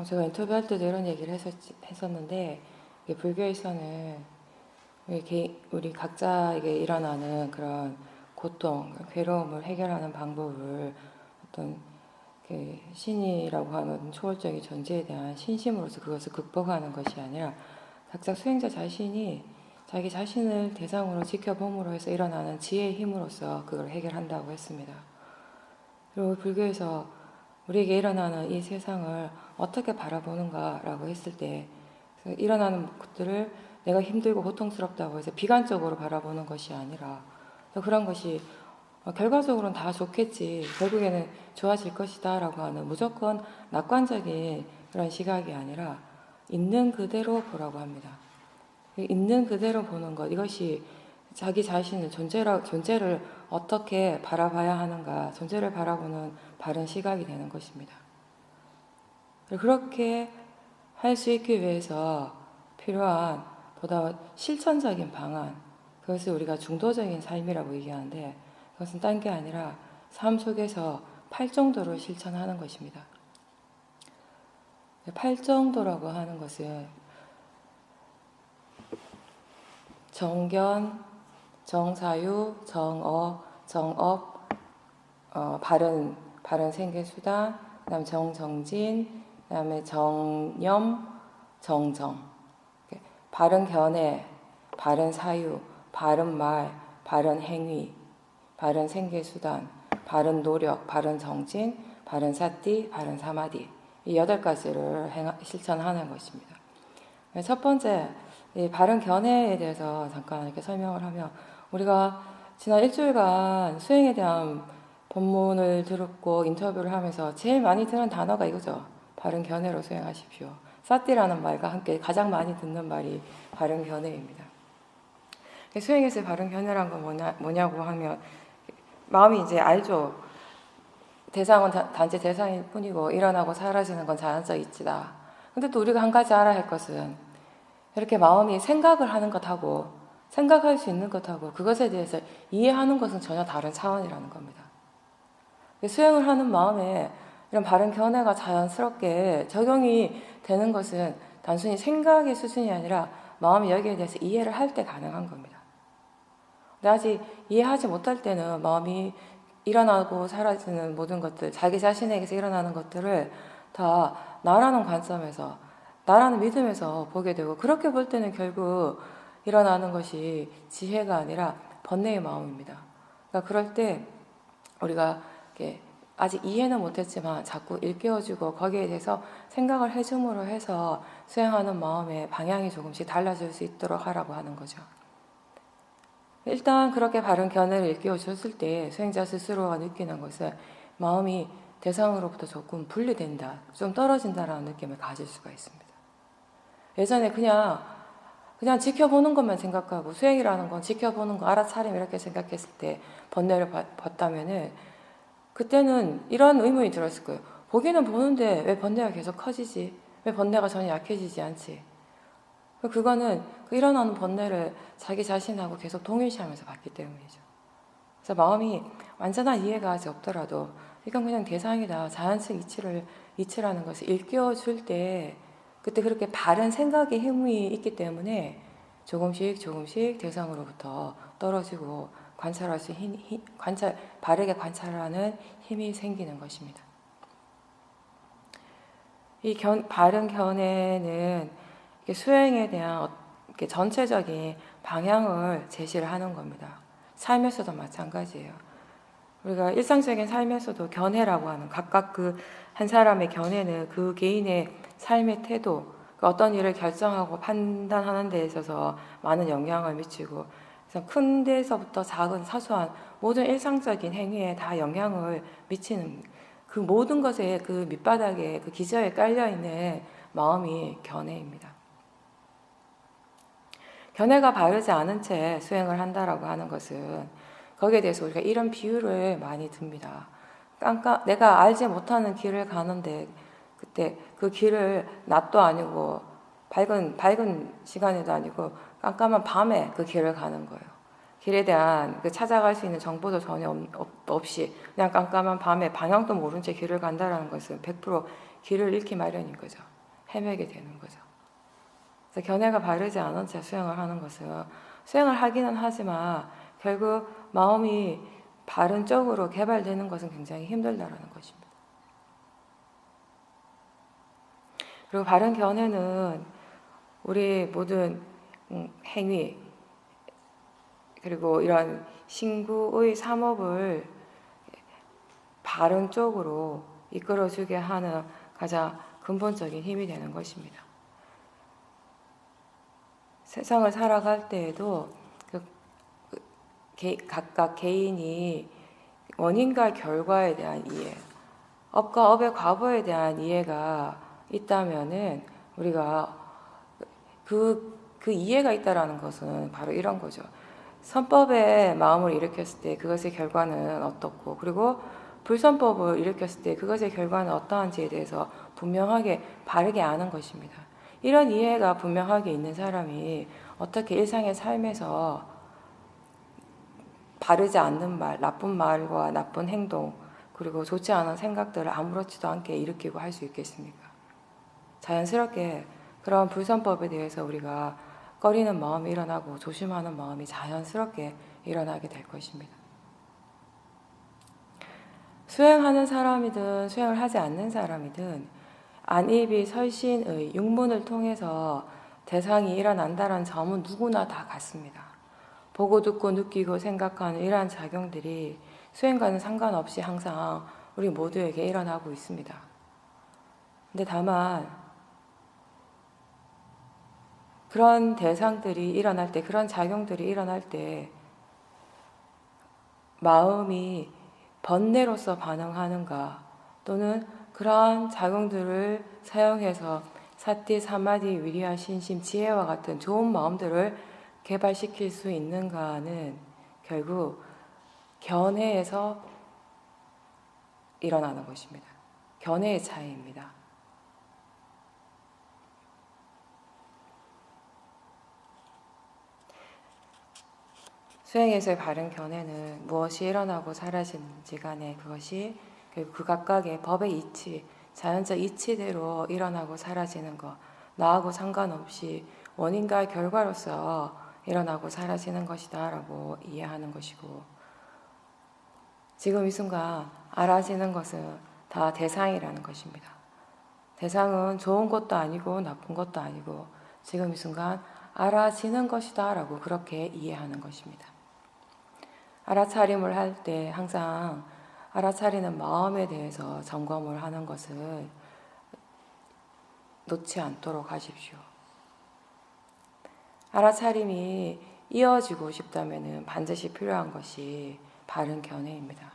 제가 인터뷰할 때도 이런 얘기를 했었는데, 불교에서는 우리 각자에게 일어나는 그런 고통, 괴로움을 해결하는 방법을 어떤 신이라고 하는 초월적인 존재에 대한 신심으로서 그것을 극복하는 것이 아니라 각자 수행자 자신이 자기 자신을 대상으로 지켜봄으로 해서 일어나는 지혜의 힘으로써 그걸 해결한다고 했습니다. 그리고 불교에서 우리에게 일어나는 이 세상을 어떻게 바라보는가라고 했을 때 일어나는 것들을 내가 힘들고 고통스럽다고 해서 비관적으로 바라보는 것이 아니라 그런 것이 결과적으로는 다 좋겠지, 결국에는 좋아질 것이다 라고 하는 무조건 낙관적인 그런 시각이 아니라 있는 그대로 보라고 합니다. 있는 그대로 보는 것, 이것이 자기 자신의 존재를 어떻게 바라봐야 하는가, 존재를 바라보는 바른 시각이 되는 것입니다. 그렇게 할 수 있기 위해서 필요한 보다 실천적인 방안, 그것을 우리가 중도적인 삶이라고 얘기하는데, 그것은 딴 게 아니라 삶 속에서 8정도를 실천하는 것입니다. 8정도라고 하는 것은 정견, 정사유, 정어, 정업, 바른 생계수단, 그 다음에 정정진, 그 다음에 정념, 정정. 바른 견해, 바른 사유, 바른 말, 바른 행위, 바른 생계수단, 바른 노력, 바른 정진, 바른 사띠, 바른 사마디. 이 8가지를 실천하는 것입니다. 첫 번째, 이 바른 견해에 대해서 잠깐 이렇게 설명을 하면, 우리가 지난 일주일간 수행에 대한 법문을 들었고 인터뷰를 하면서 제일 많이 듣는 단어가 이거죠. 바른 견해로 수행하십시오. 사띠라는 말과 함께 가장 많이 듣는 말이 바른 견해입니다. 수행에서 바른 견해란 건 뭐냐고 하면, 마음이 이제 알죠. 대상은 단지 대상일 뿐이고 일어나고 사라지는 건 자연적 이치다. 근데 또 우리가 한 가지 알아야 할 것은, 이렇게 마음이 생각을 하는 것하고 생각할 수 있는 것하고 그것에 대해서 이해하는 것은 전혀 다른 차원이라는 겁니다. 수행을 하는 마음에 이런 바른 견해가 자연스럽게 적용이 되는 것은 단순히 생각의 수준이 아니라 마음이 여기에 대해서 이해를 할 때 가능한 겁니다. 근데 아직 이해하지 못할 때는 마음이 일어나고 사라지는 모든 것들, 자기 자신에게서 일어나는 것들을 다 나라는 관점에서, 나라는 믿음에서 보게 되고, 그렇게 볼 때는 결국 일어나는 것이 지혜가 아니라 번뇌의 마음입니다. 그러니까 그럴 때 우리가 아직 이해는 못했지만 자꾸 일깨워주고 거기에 대해서 생각을 해줌으로 해서 수행하는 마음의 방향이 조금씩 달라질 수 있도록 하라고 하는 거죠. 일단 그렇게 바른 견해를 일깨워줬을 때 수행자 스스로가 느끼는 것은 마음이 대상으로부터 조금 분리된다, 좀 떨어진다라는 느낌을 가질 수가 있습니다. 예전에 그냥 지켜보는 것만 생각하고 수행이라는 건 지켜보는 거, 알아차림 이렇게 생각했을 때 번뇌를 봤다면은 그때는 이런 의문이 들었을 거예요. 보기는 보는데 왜 번뇌가 계속 커지지? 왜 번뇌가 전혀 약해지지 않지? 그거는 일어나는 번뇌를 자기 자신하고 계속 동일시하면서 봤기 때문이죠. 그래서 마음이 완전한 이해가 아직 없더라도 이건 그냥 대상이다, 자연적 이치라는 것을 일깨워줄 때, 그때 그렇게 바른 생각의 힘이 있기 때문에 조금씩 대상으로부터 떨어지고 관찰할 수 바르게 관찰하는 힘이 생기는 것입니다. 이 바른 견해는 수행에 대한 전체적인 방향을 제시를 하는 겁니다. 삶에서도 마찬가지예요. 우리가 일상적인 삶에서도 견해라고 하는, 각각 한 사람의 견해는 그 개인의 삶의 태도, 어떤 일을 결정하고 판단하는 데 있어서 많은 영향을 미치고, 그래서 큰 데서부터 작은 사소한 모든 일상적인 행위에 다 영향을 미치는, 그 모든 것에 그 밑바닥에 그 기저에 깔려있는 마음이 견해입니다. 견해가 바르지 않은 채 수행을 한다라고 하는 것은, 거기에 대해서 우리가 이런 비유를 많이 듭니다. 내가 알지 못하는 길을 가는데 그때 그 길을 낮도 아니고 밝은 시간에도 아니고 깜깜한 밤에 그 길을 가는 거예요. 길에 대한 찾아갈 수 있는 정보도 전혀 없이 그냥 깜깜한 밤에 방향도 모른 채 길을 간다라는 것은 100% 길을 잃기 마련인 거죠. 헤매게 되는 거죠. 그래서 견해가 바르지 않은 채 수행을 하는 것은 수행을 하기는 하지만 결국 마음이 바른 쪽으로 개발되는 것은 굉장히 힘들다라는 것입니다. 그리고 바른 견해는 우리 모든 행위 그리고 이런 신구의 삼업을 바른 쪽으로 이끌어주게 하는 가장 근본적인 힘이 되는 것입니다. 세상을 살아갈 때에도 각각 개인이 원인과 결과에 대한 이해, 업과 업의 과보에 대한 이해가 있다면은 우리가 그 이해가 있다라는 것은 바로 이런 거죠. 선법에 마음을 일으켰을 때 그것의 결과는 어떻고, 그리고 불선법을 일으켰을 때 그것의 결과는 어떠한지에 대해서 분명하게 바르게 아는 것입니다. 이런 이해가 분명하게 있는 사람이 어떻게 일상의 삶에서 바르지 않는 말, 나쁜 말과 나쁜 행동, 그리고 좋지 않은 생각들을 아무렇지도 않게 일으키고 할 수 있겠습니까? 자연스럽게 그런 불선법에 대해서 우리가 꺼리는 마음이 일어나고 조심하는 마음이 자연스럽게 일어나게 될 것입니다. 수행하는 사람이든 수행을 하지 않는 사람이든 안입이 설신의 육문을 통해서 대상이 일어난다는 점은 누구나 다 같습니다. 보고 듣고 느끼고 생각하는 이러한 작용들이 수행과는 상관없이 항상 우리 모두에게 일어나고 있습니다. 근데 다만 그런 대상들이 일어날 때, 그런 작용들이 일어날 때 마음이 번뇌로서 반응하는가, 또는 그러한 작용들을 사용해서 사티, 사마디, 위리와 신심, 지혜와 같은 좋은 마음들을 개발시킬 수 있는가는 결국 견해에서 일어나는 것입니다. 견해의 차이입니다. 수행에서의 바른 견해는 무엇이 일어나고 사라지는지 간에 그것이 결국 그 각각의 법의 이치, 자연적 이치대로 일어나고 사라지는 것, 나하고 상관없이 원인과 결과로서 일어나고 사라지는 것이다 라고 이해하는 것이고, 지금 이 순간 알아지는 것은 다 대상이라는 것입니다. 대상은 좋은 것도 아니고 나쁜 것도 아니고 지금 이 순간 알아지는 것이다 라고 그렇게 이해하는 것입니다. 알아차림을 할 때 항상 알아차리는 마음에 대해서 점검을 하는 것을 놓지 않도록 하십시오. 알아차림이 이어지고 싶다면 반드시 필요한 것이 바른 견해입니다.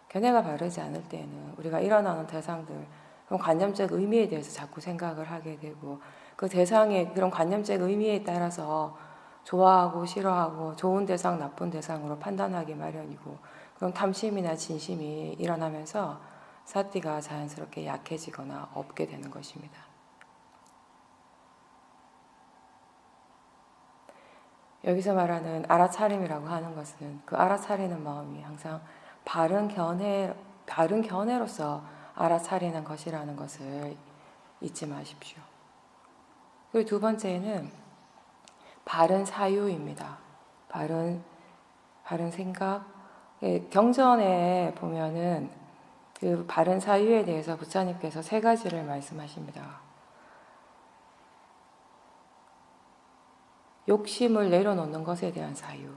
견해가 바르지 않을 때는 우리가 일어나는 대상들, 그런 관념적 의미에 대해서 자꾸 생각을 하게 되고 그 대상의 그런 관념적 의미에 따라서 좋아하고 싫어하고 좋은 대상, 나쁜 대상으로 판단하기 마련이고, 그런 탐심이나 진심이 일어나면서 사티가 자연스럽게 약해지거나 없게 되는 것입니다. 여기서 말하는 알아차림이라고 하는 것은 그 알아차리는 마음이 항상 바른 견해로서 알아차리는 것이라는 것을 잊지 마십시오. 그리고 두 번째는 바른 사유입니다. 바른 생각. 경전에 보면은 그 바른 사유에 대해서 부처님께서 세 가지를 말씀하십니다. 욕심을 내려놓는 것에 대한 사유,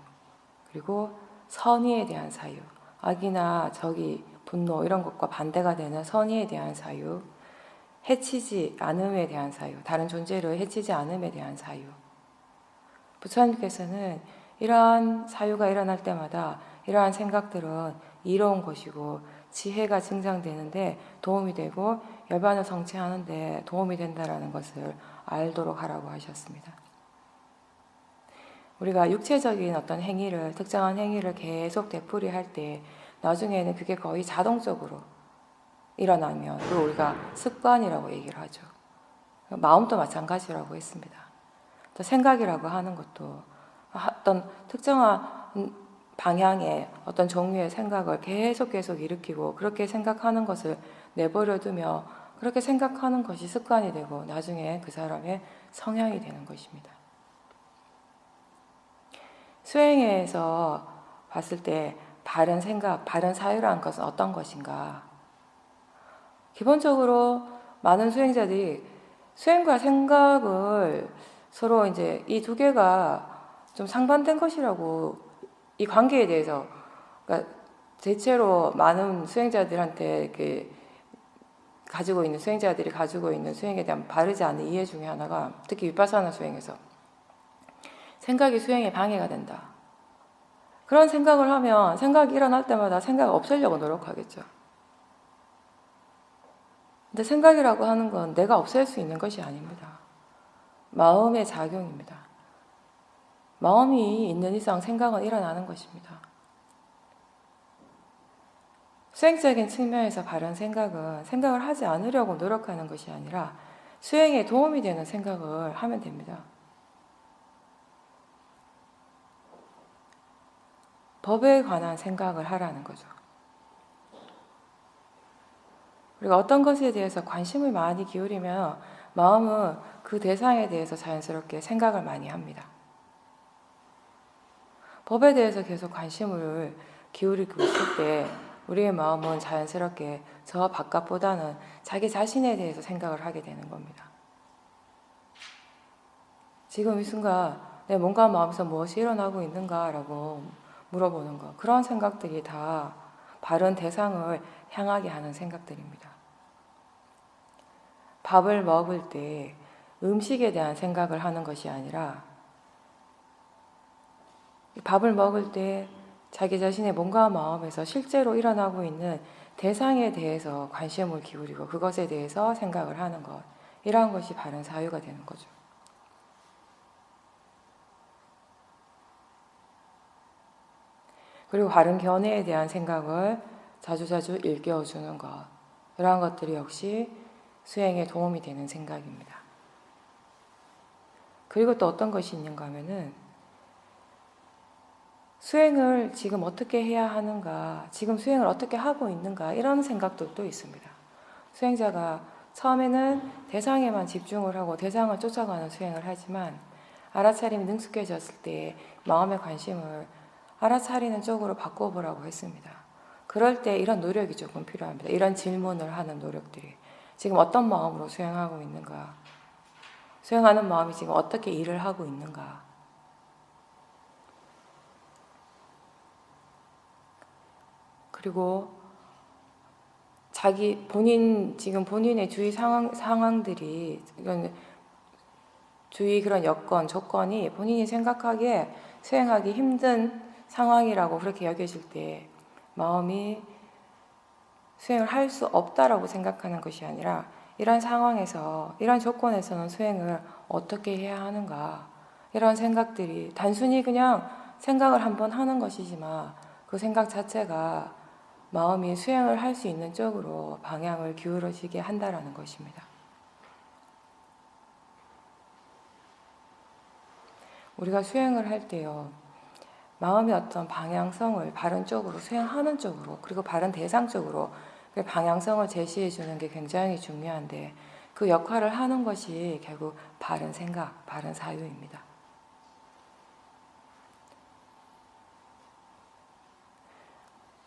그리고 선의에 대한 사유, 악이나 적이 분노 이런 것과 반대가 되는 선의에 대한 사유, 해치지 않음에 대한 사유, 다른 존재를 해치지 않음에 대한 사유. 부처님께서는 이러한 사유가 일어날 때마다 이러한 생각들은 이로운 것이고 지혜가 증장되는데 도움이 되고 열반을 성취하는데 도움이 된다는 것을 알도록 하라고 하셨습니다. 우리가 육체적인 어떤 행위를, 특정한 행위를 계속 되풀이할 때 나중에는 그게 거의 자동적으로 일어나면 그걸 우리가 습관이라고 얘기를 하죠. 마음도 마찬가지라고 했습니다. 또 생각이라고 하는 것도 어떤 특정한 방향의 어떤 종류의 생각을 계속 일으키고 그렇게 생각하는 것을 내버려두며 그렇게 생각하는 것이 습관이 되고 나중에 그 사람의 성향이 되는 것입니다. 수행에서 봤을 때 바른 생각, 바른 사유라는 것은 어떤 것인가? 기본적으로 많은 수행자들이 수행과 생각을 서로 이제 이 두 개가 좀 상반된 것이라고 이 관계에 대해서 그러니까 대체로 많은 수행자들한테 가지고 있는 수행자들이 가지고 있는 수행에 대한 바르지 않은 이해 중에 하나가 특히 위파사나 수행에서 생각이 수행에 방해가 된다. 그런 생각을 하면 생각이 일어날 때마다 생각 없애려고 노력하겠죠. 근데 생각이라고 하는 건 내가 없앨 수 있는 것이 아닙니다. 마음의 작용입니다. 마음이 있는 이상 생각은 일어나는 것입니다. 수행적인 측면에서 바른 생각은 생각을 하지 않으려고 노력하는 것이 아니라 수행에 도움이 되는 생각을 하면 됩니다. 법에 관한 생각을 하라는 거죠. 우리가 어떤 것에 대해서 관심을 많이 기울이면 마음은 그 대상에 대해서 자연스럽게 생각을 많이 합니다. 법에 대해서 계속 관심을 기울이고 있을 때 우리의 마음은 자연스럽게 저 바깥보다는 자기 자신에 대해서 생각을 하게 되는 겁니다. 지금 이 순간 내 몸과 마음에서 무엇이 일어나고 있는가라고 물어보는 것, 그런 생각들이 다 바른 대상을 향하게 하는 생각들입니다. 밥을 먹을 때 음식에 대한 생각을 하는 것이 아니라 밥을 먹을 때 자기 자신의 몸과 마음에서 실제로 일어나고 있는 대상에 대해서 관심을 기울이고 그것에 대해서 생각을 하는 것, 이러한 것이 바른 사유가 되는 거죠. 그리고 바른 견해에 대한 생각을 자주자주 일깨워주는 것, 이러한 것들이 역시 수행에 도움이 되는 생각입니다. 그리고 또 어떤 것이 있는가 하면은 수행을 지금 어떻게 해야 하는가, 지금 수행을 어떻게 하고 있는가, 이런 생각도 있습니다. 수행자가 처음에는 대상에만 집중을 하고 대상을 쫓아가는 수행을 하지만 알아차림이 능숙해졌을 때 마음의 관심을 알아차리는 쪽으로 바꿔보라고 했습니다. 그럴 때 이런 노력이 조금 필요합니다. 이런 질문을 하는 노력들이 지금 어떤 마음으로 수행하고 있는가, 수행하는 마음이 지금 어떻게 일을 하고 있는가, 그리고 지금 본인의 주위 상황들이, 주위 그런 여건, 조건이 본인이 생각하기에 수행하기 힘든 상황이라고 그렇게 여겨질 때 마음이 수행을 할 수 없다라고 생각하는 것이 아니라 이런 상황에서, 이런 조건에서는 수행을 어떻게 해야 하는가, 이런 생각들이 단순히 그냥 생각을 한번 하는 것이지만 그 생각 자체가 마음이 수행을 할 수 있는 쪽으로 방향을 기울어지게 한다라는 것입니다. 우리가 수행을 할 때요, 마음의 어떤 방향성을 바른 쪽으로, 수행하는 쪽으로, 그리고 바른 대상 쪽으로 그 방향성을 제시해 주는 게 굉장히 중요한데 그 역할을 하는 것이 결국 바른 생각, 바른 사유입니다.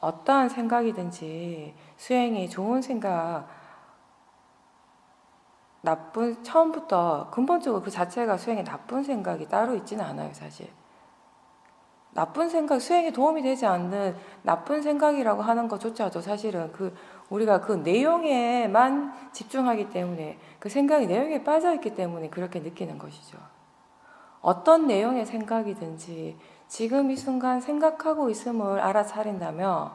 어떠한 생각이든지 수행이 좋은 생각, 처음부터 근본적으로 그 자체가 수행에 나쁜 생각이 따로 있지는 않아요, 사실. 나쁜 생각, 수행에 도움이 되지 않는 나쁜 생각이라고 하는 것조차도 사실은 우리가 그 내용에만 집중하기 때문에, 그 생각이 내용에 빠져있기 때문에 그렇게 느끼는 것이죠. 어떤 내용의 생각이든지 지금 이 순간 생각하고 있음을 알아차린다면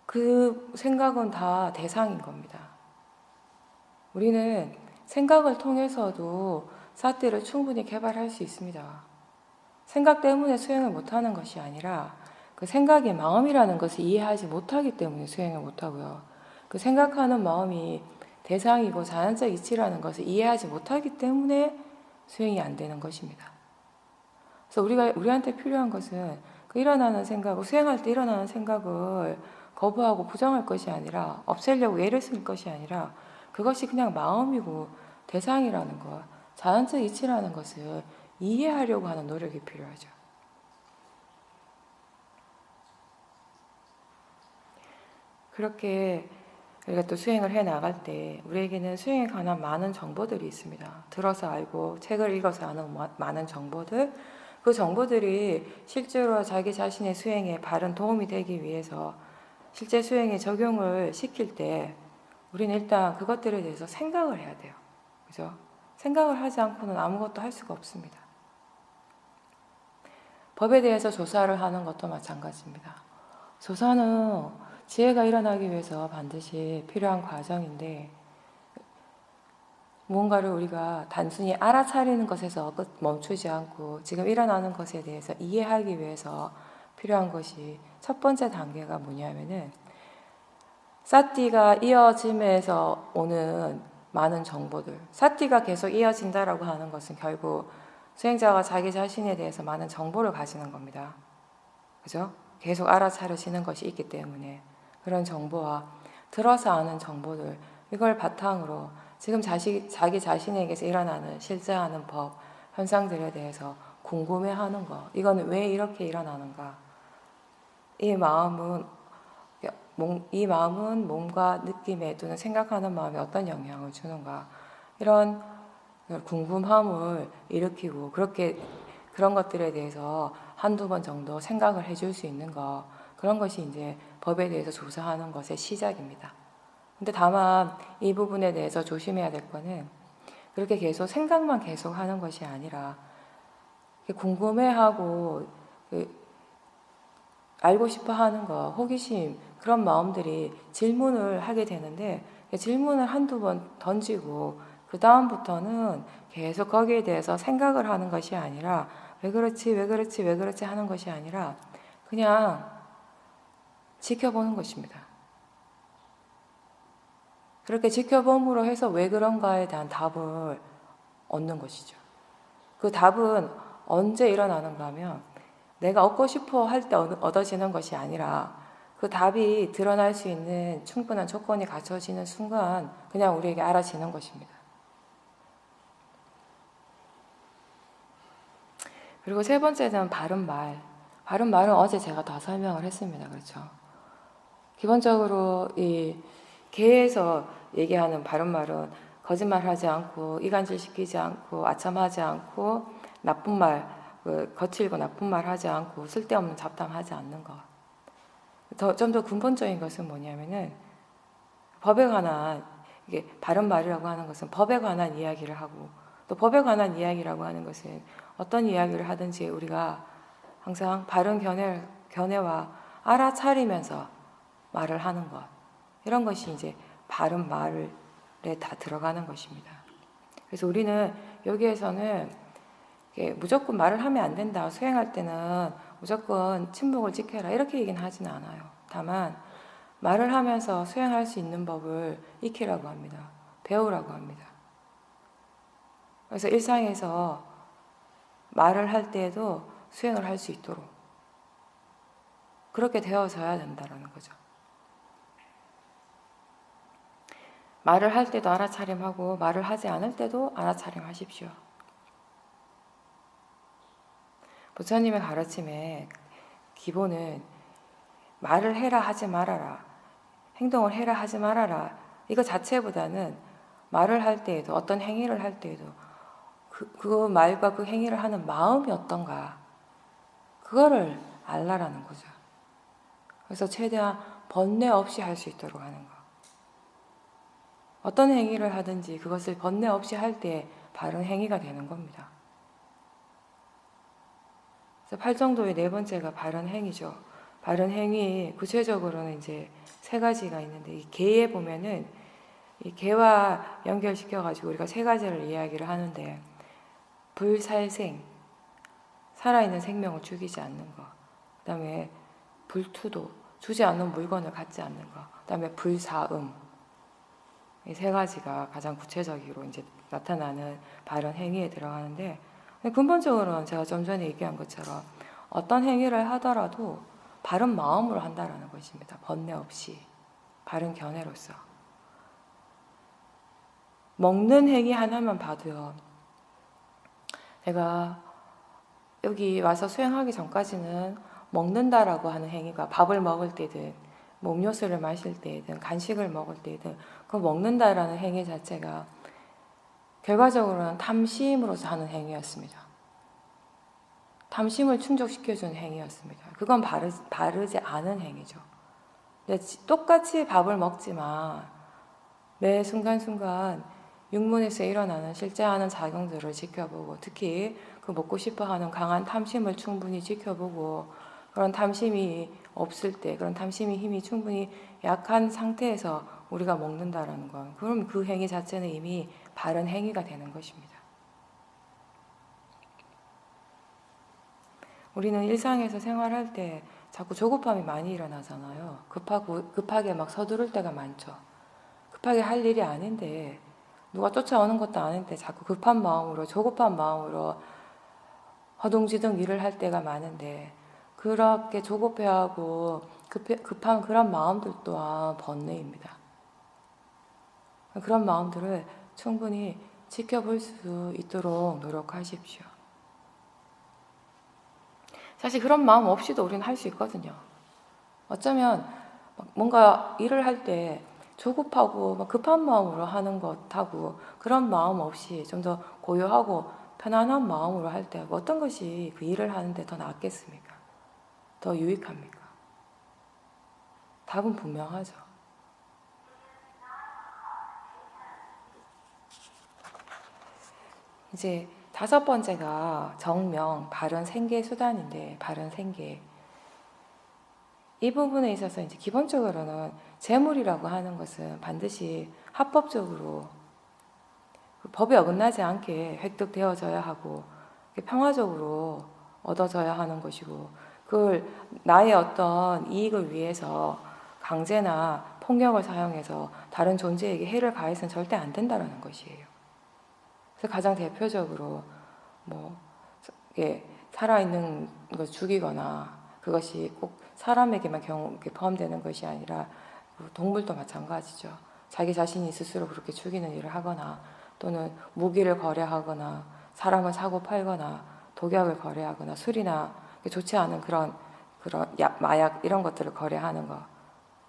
그 생각은 다 대상인 겁니다. 우리는 생각을 통해서도 사티를 충분히 개발할 수 있습니다. 생각 때문에 수행을 못하는 것이 아니라 그 생각의 마음이라는 것을 이해하지 못하기 때문에 수행을 못하고요. 그 생각하는 마음이 대상이고 자연적 이치라는 것을 이해하지 못하기 때문에 수행이 안 되는 것입니다. 그래서 우리한테 필요한 것은 그 일어나는 생각을, 수행할 때 일어나는 생각을 거부하고 부정할 것이 아니라, 없애려고 애를 쓸 것이 아니라, 그것이 그냥 마음이고 대상이라는 것, 자연적 이치라는 것을 이해하려고 하는 노력이 필요하죠. 그렇게 우리가 또 수행을 해 나갈 때 우리에게는 수행에 관한 많은 정보들이 있습니다. 들어서 알고 책을 읽어서 아는 많은 정보들, 그 정보들이 실제로 자기 자신의 수행에 바른 도움이 되기 위해서 실제 수행에 적용을 시킬 때 우리는 일단 그것들에 대해서 생각을 해야 돼요. 그죠? 생각을 하지 않고는 아무것도 할 수가 없습니다. 법에 대해서 조사를 하는 것도 마찬가지입니다. 조사는 지혜가 일어나기 위해서 반드시 필요한 과정인데, 무언가를 우리가 단순히 알아차리는 것에서 멈추지 않고 지금 일어나는 것에 대해서 이해하기 위해서 필요한 것이 첫 번째 단계가 뭐냐면은 사티가 이어짐에서 오는 많은 정보들, 사티가 계속 이어진다라고 하는 것은 결국 수행자가 자기 자신에 대해서 많은 정보를 가지는 겁니다. 그죠? 계속 알아차려지는 것이 있기 때문에 그런 정보와 들어서 아는 정보들, 이걸 바탕으로 지금 자기 자신에게서 일어나는 실제하는 법, 현상들에 대해서 궁금해하는 것, 이건 왜 이렇게 일어나는가? 이 마음은 몸과 느낌에 또는 생각하는 마음에 어떤 영향을 주는가? 이런 궁금함을 일으키고 그런 것들에 대해서 한두 번 정도 생각을 해줄 수 있는 것, 그런 것이 이제 법에 대해서 조사하는 것의 시작입니다. 근데 다만 이 부분에 대해서 조심해야 될 거는 그렇게 계속 생각만 계속 하는 것이 아니라 궁금해하고 알고 싶어 하는 거, 호기심, 그런 마음들이 질문을 하게 되는데 질문을 한두 번 던지고 그 다음부터는 계속 거기에 대해서 생각을 하는 것이 아니라 왜 그렇지 하는 것이 아니라 그냥 지켜보는 것입니다. 그렇게 지켜봄으로 해서 왜 그런가에 대한 답을 얻는 것이죠. 그 답은 언제 일어나는가 하면 내가 얻고 싶어 할 때 얻어지는 것이 아니라 그 답이 드러날 수 있는 충분한 조건이 갖춰지는 순간 그냥 우리에게 알아지는 것입니다. 그리고 세 번째는 바른 말. 바른 말은 어제 제가 다 설명을 했습니다. 그렇죠? 기본적으로 이 개에서 얘기하는 바른 말은 거짓말하지 않고 이간질시키지 않고 아첨하지 않고 나쁜 말, 거칠고 나쁜 말 하지 않고 쓸데없는 잡담하지 않는 것. 좀 더 근본적인 것은 뭐냐면은 법에 관한, 이게 바른 말이라고 하는 것은 법에 관한 이야기를 하고 또 법에 관한 이야기라고 하는 것은 어떤 이야기를 하든지 우리가 항상 바른 견해와 알아차리면서 말을 하는 것, 이런 것이 이제 바른 말에 다 들어가는 것입니다. 그래서 우리는 여기에서는 무조건 말을 하면 안 된다, 수행할 때는 무조건 침묵을 지켜라, 이렇게 얘기는 하지는 않아요. 다만 말을 하면서 수행할 수 있는 법을 익히라고 합니다. 배우라고 합니다. 그래서 일상에서 말을 할 때에도 수행을 할 수 있도록 그렇게 되어져야 된다는 거죠. 말을 할 때도 알아차림하고 말을 하지 않을 때도 알아차림하십시오. 부처님의 가르침의 기본은 말을 해라 하지 말아라, 행동을 해라 하지 말아라, 이거 자체보다는 말을 할 때에도 어떤 행위를 할 때에도 그 말과 그 행위를 하는 마음이 어떤가, 그거를 알라라는 거죠. 그래서 최대한 번뇌 없이 할 수 있도록 하는 거. 어떤 행위를 하든지 그것을 번뇌 없이 할 때 바른 행위가 되는 겁니다. 그래서 팔정도의 네 번째가 바른 행위죠. 바른 행위, 구체적으로는 이제 세 가지가 있는데, 이 개에 보면은 이 개와 연결시켜가지고 우리가 세 가지를 이야기를 하는데, 불살생, 살아있는 생명을 죽이지 않는 것, 그 다음에 불투도, 주지 않는 물건을 갖지 않는 것, 그 다음에 불사음, 이 세 가지가 가장 구체적으로 이제 나타나는 바른 행위에 들어가는데, 근본적으로는 제가 좀 전에 얘기한 것처럼 어떤 행위를 하더라도 바른 마음으로 한다라는 것입니다. 번뇌 없이 바른 견해로서. 먹는 행위 하나만 봐도요. 내가 여기 와서 수행하기 전까지는 먹는다라고 하는 행위가 밥을 먹을 때든 뭐 음료수를 마실 때든 간식을 먹을 때든 그 먹는다라는 행위 자체가 결과적으로는 탐심으로서 하는 행위였습니다. 탐심을 충족시켜주는 행위였습니다. 그건 바르지 않은 행위죠. 근데 똑같이 밥을 먹지만 매 순간순간 육문에서 일어나는 실제 하는 작용들을 지켜보고 특히 그 먹고 싶어하는 강한 탐심을 충분히 지켜보고 그런 탐심이 없을 때 그런 탐심의 힘이 충분히 약한 상태에서 우리가 먹는다라는 건 그럼 그 행위 자체는 이미 바른 행위가 되는 것입니다. 우리는 일상에서 생활할 때 자꾸 조급함이 많이 일어나잖아요. 급하게 막 서두를 때가 많죠. 급하게 할 일이 아닌데 누가 쫓아오는 것도 아닌데 자꾸 급한 마음으로 조급한 마음으로 허둥지둥 일을 할 때가 많은데 그렇게 조급해하고 급한 그런 마음들 또한 번뇌입니다. 그런 마음들을 충분히 지켜볼 수 있도록 노력하십시오. 사실 그런 마음 없이도 우리는 할 수 있거든요. 어쩌면 뭔가 일을 할 때 조급하고 급한 마음으로 하는 것하고 그런 마음 없이 좀 더 고요하고 편안한 마음으로 할 때 어떤 것이 그 일을 하는데 더 낫겠습니까? 더 유익합니까? 답은 분명하죠. 이제 5번째가 정명, 바른 생계 수단인데 바른 생계. 이 부분에 있어서 이제 기본적으로는 재물이라고 하는 것은 반드시 합법적으로 법에 어긋나지 않게 획득되어져야 하고 평화적으로 얻어져야 하는 것이고 그걸 나의 어떤 이익을 위해서 강제나 폭력을 사용해서 다른 존재에게 해를 가해서는 절대 안 된다는 것이에요. 그래서 가장 대표적으로 뭐 살아있는 걸 죽이거나 그것이 꼭 사람에게만 포함되는 것이 아니라 동물도 마찬가지죠. 자기 자신이 스스로 그렇게 죽이는 일을 하거나 또는 무기를 거래하거나 사람을 사고 팔거나 독약을 거래하거나 술이나 좋지 않은 그런 마약 이런 것들을 거래하는 거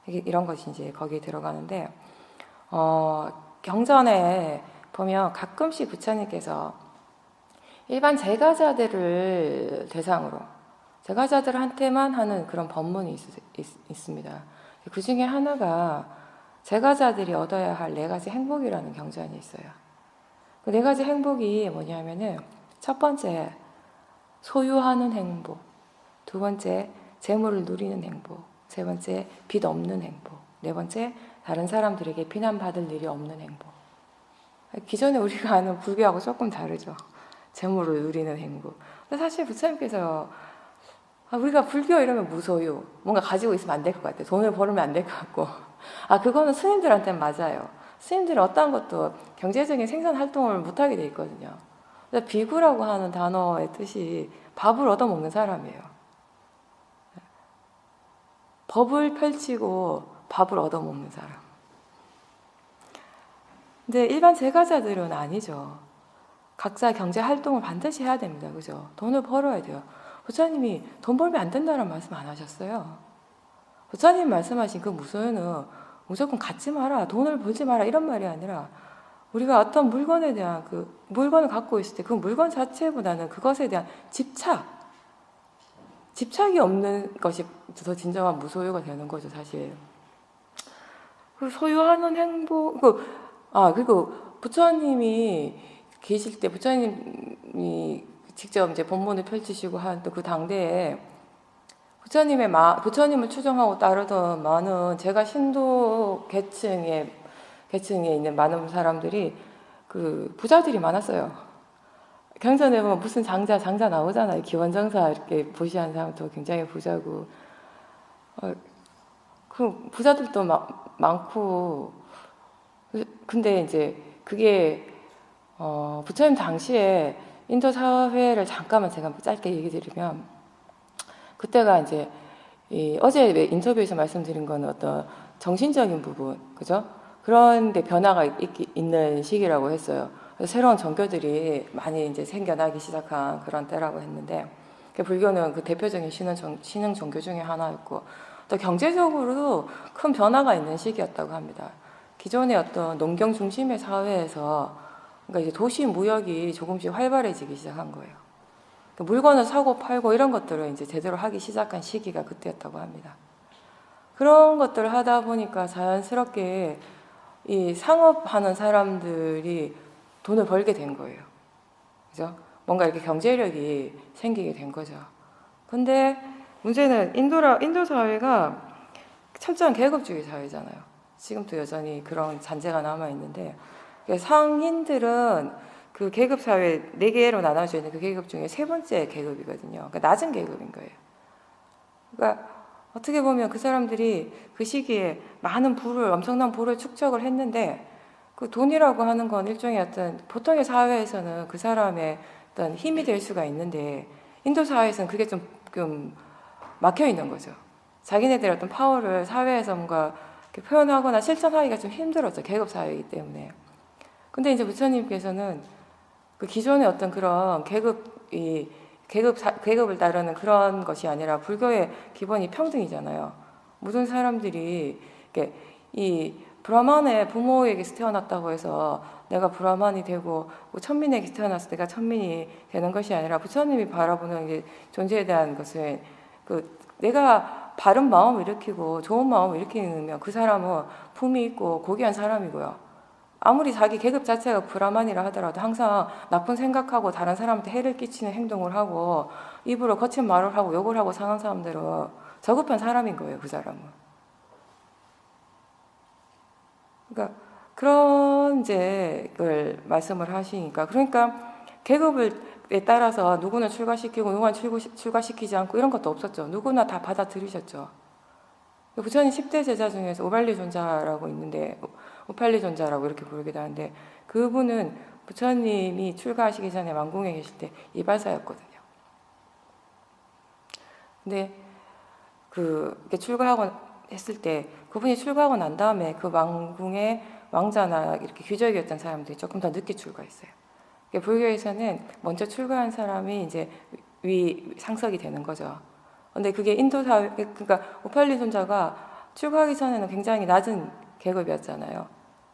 이런 것이 이제 거기에 들어가는데 경전에 보면 가끔씩 부처님께서 일반 제가자들을 대상으로 제가자들한테만 하는 그런 법문이 있습니다. 그 중에 하나가 제가자들이 얻어야 할 4가지 행복이라는 경전이 있어요. 그 4가지 행복이 뭐냐면은 첫 번째 소유하는 행복, 두 번째 재물을 누리는 행복, 세 번째 빚 없는 행복, 네 번째 다른 사람들에게 비난받을 일이 없는 행복. 기존에 우리가 아는 불교하고 조금 다르죠. 재물을 누리는 행복. 근데 사실 부처님께서 우리가 불교 이러면 무소유, 뭔가 가지고 있으면 안 될 것 같아요. 돈을 벌으면 안 될 것 같고. 그거는 스님들한테는 맞아요. 스님들은 어떠한 것도 경제적인 생산 활동을 못하게 돼 있거든요. 비구라고 하는 단어의 뜻이 밥을 얻어먹는 사람이에요. 법을 펼치고 밥을 얻어먹는 사람. 근데 일반 제가자들은 아니죠. 각자 경제 활동을 반드시 해야 됩니다. 그죠? 돈을 벌어야 돼요. 부처님이 돈 벌면 안 된다는 말씀 안 하셨어요. 부처님 말씀하신 그 무소유는 무조건 갖지 마라, 돈을 벌지 마라 이런 말이 아니라 우리가 어떤 물건에 대한 그 물건을 갖고 있을 때 그 물건 자체보다는 그것에 대한 집착이 없는 것이 더 진정한 무소유가 되는 거죠, 사실. 그 소유하는 행복, 그리고 부처님이 계실 때 부처님이 직접 이제 본문을 펼치시고 한 그 당대에 부처님을 추종하고 따르던 많은 제가 신도 계층에 있는 많은 사람들이 그 부자들이 많았어요. 경전에 보면 무슨 장자 나오잖아요. 기원정사 이렇게 보시한 사람도 굉장히 부자고, 그 부자들도 많고, 근데 이제 그게 부처님 당시에 인도 사회를 잠깐만 제가 짧게 얘기 드리면, 그때가 이제 어제 인터뷰에서 말씀드린 거는 어떤 정신적인 부분, 그죠? 그런데 변화가 있는 시기라고 했어요. 그래서 새로운 종교들이 많이 이제 생겨나기 시작한 그런 때라고 했는데, 불교는 그 대표적인 신흥 종교 중에 하나였고, 또 경제적으로도 큰 변화가 있는 시기였다고 합니다. 기존의 어떤 농경 중심의 사회에서, 그러니까 이제 도시 무역이 조금씩 활발해지기 시작한 거예요. 물건을 사고 팔고 이런 것들을 이제 제대로 하기 시작한 시기가 그때였다고 합니다. 그런 것들을 하다 보니까 자연스럽게 이 상업하는 사람들이 돈을 벌게 된 거예요. 그죠? 뭔가 이렇게 경제력이 생기게 된 거죠. 근데 문제는 인도 사회가 철저한 계급주의 사회잖아요. 지금도 여전히 그런 잔재가 남아있는데, 상인들은 그 계급 사회 4개로 나눠져 있는 그 계급 중에 3번째 계급이거든요. 그러니까 낮은 계급인 거예요. 그러니까 어떻게 보면 그 사람들이 그 시기에 많은 엄청난 부를 축적을 했는데, 그 돈이라고 하는 건 일종의 어떤 보통의 사회에서는 그 사람의 어떤 힘이 될 수가 있는데, 인도 사회에서는 그게 좀 막혀 있는 거죠. 자기네들의 어떤 파워를 사회에서 뭔가 표현하거나 실천하기가 좀 힘들었죠. 계급 사회이기 때문에. 근데 이제 부처님께서는 그 기존의 어떤 그런 계급을 따르는 그런 것이 아니라, 불교의 기본이 평등이잖아요. 모든 사람들이 이 브라만의 부모에게서 태어났다고 해서 내가 브라만이 되고, 뭐 천민에게서 태어나서 내가 천민이 되는 것이 아니라, 부처님이 바라보는 게 존재에 대한 것은 내가 바른 마음을 일으키고 좋은 마음을 일으키면 그 사람은 품이 있고 고귀한 사람이고요. 아무리 자기 계급 자체가 브라만이라 하더라도 항상 나쁜 생각하고 다른 사람한테 해를 끼치는 행동을 하고 입으로 거친 말을 하고 욕을 하고 사는 사람들은 저급한 사람인 거예요, 그 사람은. 그러니까 그런 이제 걸 말씀을 하시니까, 그러니까 계급에 따라서 누구는 출가시키고 누구는 출가시키지 않고 이런 것도 없었죠. 누구나 다 받아들이셨죠. 부처님 10대 제자 중에서 오발리 존자라고 있는데, 우팔리 존자라고 이렇게 부르기도 하는데, 그분은 부처님이 출가하시기 전에 왕궁에 계실 때 이발사였거든요. 근데 그게 출가하고 했을 때, 그분이 출가하고 난 다음에 그 왕궁의 왕자나 이렇게 귀족이었던 사람들이 조금 더 늦게 출가했어요. 불교에서는 먼저 출가한 사람이 이제 상석이 되는 거죠. 근데 그게 인도 사회, 그러니까 우팔리 존자가 출가하기 전에는 굉장히 낮은 계급이었잖아요.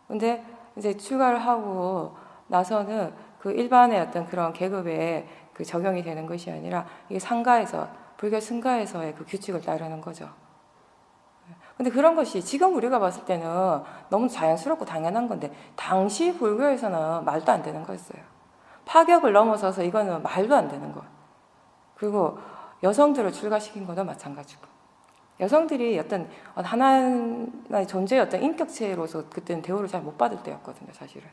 근데 이제 출가를 하고 나서는 그 일반의 어떤 그런 계급에 그 적용이 되는 것이 아니라, 이게 불교 승가에서의 그 규칙을 따르는 거죠. 근데 그런 것이 지금 우리가 봤을 때는 너무 자연스럽고 당연한 건데, 당시 불교에서는 말도 안 되는 거였어요. 파격을 넘어서서 이거는 말도 안 되는 거. 그리고 여성들을 출가시킨 것도 마찬가지고, 여성들이 어떤 하나의 존재의 어떤 인격체로서 그때는 대우를 잘 못 받을 때였거든요, 사실은.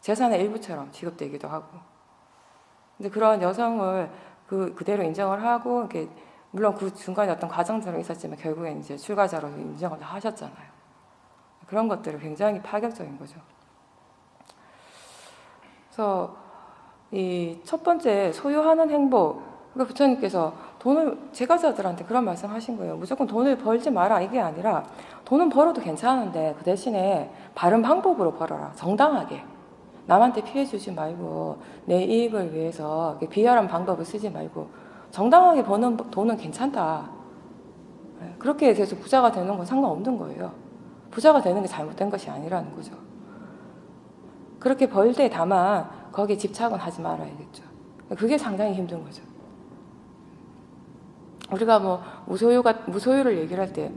재산의 일부처럼 취급되기도 하고. 근데 그런 여성을 그대로 인정을 하고, 이렇게 물론 그 중간에 어떤 과정들은 있었지만 결국엔 이제 출가자로 인정을 하셨잖아요. 그런 것들이 굉장히 파격적인 거죠. 그래서 이 첫 번째 소유하는 행복, 그러니까 부처님께서 제가자들한테 그런 말씀하신 거예요. 무조건 돈을 벌지 마라, 이게 아니라 돈은 벌어도 괜찮은데 그 대신에 바른 방법으로 벌어라. 정당하게. 남한테 피해 주지 말고 내 이익을 위해서 비열한 방법을 쓰지 말고 정당하게 버는 돈은 괜찮다. 그렇게 돼서 부자가 되는 건 상관없는 거예요. 부자가 되는 게 잘못된 것이 아니라는 거죠. 그렇게 벌 때 다만 거기에 집착은 하지 말아야겠죠. 그게 상당히 힘든 거죠. 우리가 뭐 무소유를 얘기를 할 때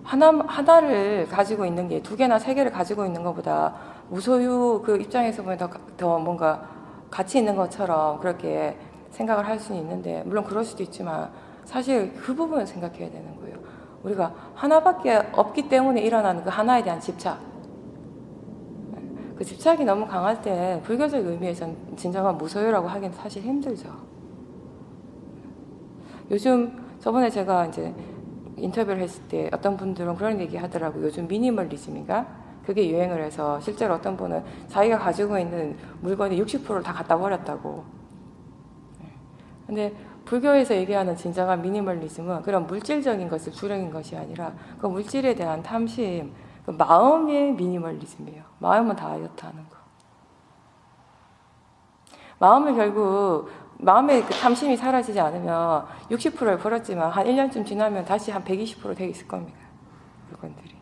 하나를 가지고 있는 게 2개나 3개를 가지고 있는 것보다 무소유 그 입장에서 보면 더 뭔가 가치 있는 것처럼 그렇게 생각을 할 수는 있는데, 물론 그럴 수도 있지만 사실 그 부분을 생각해야 되는 거예요. 우리가 하나밖에 없기 때문에 일어나는 그 하나에 대한 집착, 그 집착이 너무 강할 때 불교적 의미에서는 진정한 무소유라고 하기는 사실 힘들죠. 요즘 저번에 제가 이제 인터뷰를 했을 때 어떤 분들은 그런 얘기 하더라고요. 요즘 미니멀리즘인가? 그게 유행을 해서 실제로 어떤 분은 자기가 가지고 있는 물건의 60%를 다 갖다 버렸다고. 근데 불교에서 얘기하는 진정한 미니멀리즘은 그런 물질적인 것을 줄이는 것이 아니라 그 물질에 대한 탐심, 그 마음의 미니멀리즘이에요. 마음은 다이어트 하는 거. 마음을 결국, 마음의 그 탐심이 사라지지 않으면 60%를 벌었지만 한 1년쯤 지나면 다시 한 120% 돼 있을 겁니다. 물건들이.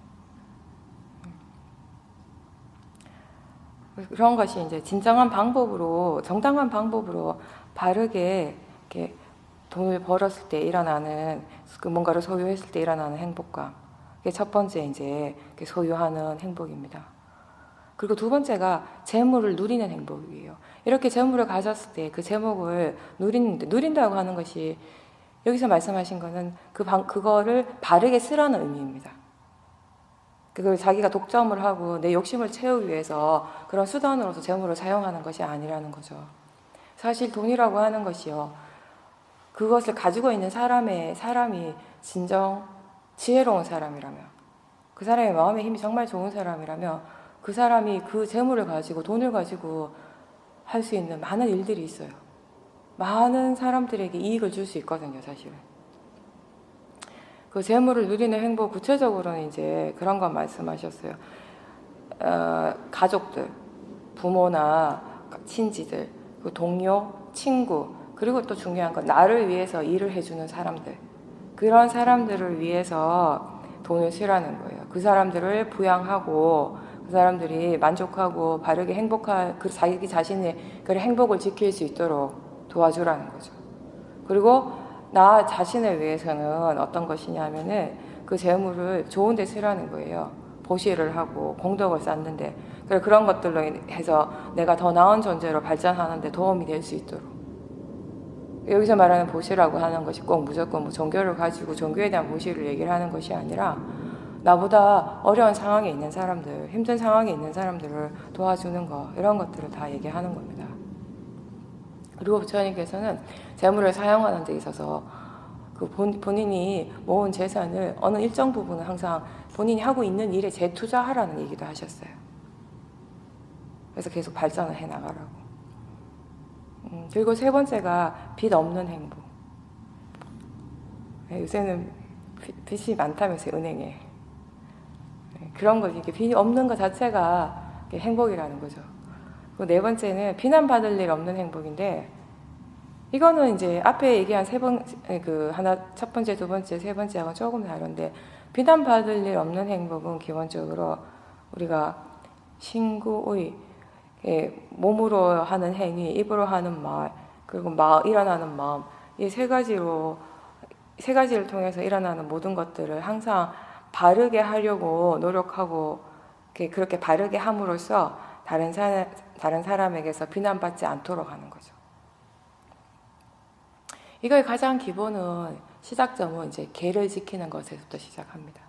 그런 것이 이제 진정한 방법으로, 정당한 방법으로 바르게 이렇게 돈을 벌었을 때 일어나는, 그 뭔가를 소유했을 때 일어나는 행복감. 그게 첫 번째 이제 소유하는 행복입니다. 그리고 두 번째가 재물을 누리는 행복이에요. 이렇게 재물을 가졌을 때 그 재물을 누린다고 하는 것이 여기서 말씀하신 거는 그거를 바르게 쓰라는 의미입니다. 그걸 자기가 독점을 하고 내 욕심을 채우기 위해서 그런 수단으로서 재물을 사용하는 것이 아니라는 거죠. 사실 돈이라고 하는 것이요. 그것을 가지고 있는 사람이 진정 지혜로운 사람이라면, 그 사람의 마음의 힘이 정말 좋은 사람이라면 그 사람이 그 재물을 가지고 돈을 가지고 할 수 있는 많은 일들이 있어요. 많은 사람들에게 이익을 줄 수 있거든요, 사실은. 그 재물을 누리는 행복, 구체적으로는 이제 그런 건 말씀하셨어요. 가족들, 부모나 친지들, 그 동료, 친구, 그리고 또 중요한 건 나를 위해서 일을 해주는 사람들. 그런 사람들을 위해서 돈을 쓰라는 거예요. 그 사람들을 부양하고 그 사람들이 만족하고 바르게 행복한 그 자기 자신의 그 행복을 지킬 수 있도록 도와주라는 거죠. 그리고 나 자신을 위해서는 어떤 것이냐면은 그 재물을 좋은 데 쓰라는 거예요. 보시를 하고 공덕을 쌓는데 그런 것들로 해서 내가 더 나은 존재로 발전하는 데 도움이 될 수 있도록. 여기서 말하는 보시라고 하는 것이 꼭 무조건 뭐 종교를 가지고 종교에 대한 보시를 얘기를 하는 것이 아니라 나보다 어려운 상황에 있는 사람들, 힘든 상황에 있는 사람들을 도와주는 거, 이런 것들을 다 얘기하는 겁니다. 그리고 부처님께서는 재물을 사용하는 데 있어서 그 본인이 모은 재산을 어느 일정 부분은 항상 본인이 하고 있는 일에 재투자하라는 얘기도 하셨어요. 그래서 계속 발전을 해나가라고. 그리고 세 번째가 빚 없는 행복. 요새는 빚이 많다면서요, 은행에. 그런 거, 이게 빚이 없는 것 자체가 행복이라는 거죠. 그리고 네 번째는 비난받을 일 없는 행복인데, 이거는 이제 앞에 얘기한 첫 번째, 두 번째, 세 번째하고 조금 다른데, 비난받을 일 없는 행복은 기본적으로 우리가 신구의 몸으로 하는 행위, 입으로 하는 말, 그리고 일어나는 마음, 이 세 가지를 통해서 일어나는 모든 것들을 항상 바르게 하려고 노력하고 그렇게 바르게 함으로써 다른 사람에게서 비난받지 않도록 하는 거죠. 이거의 가장 기본은 시작점은 이제 계를 지키는 것에서부터 시작합니다.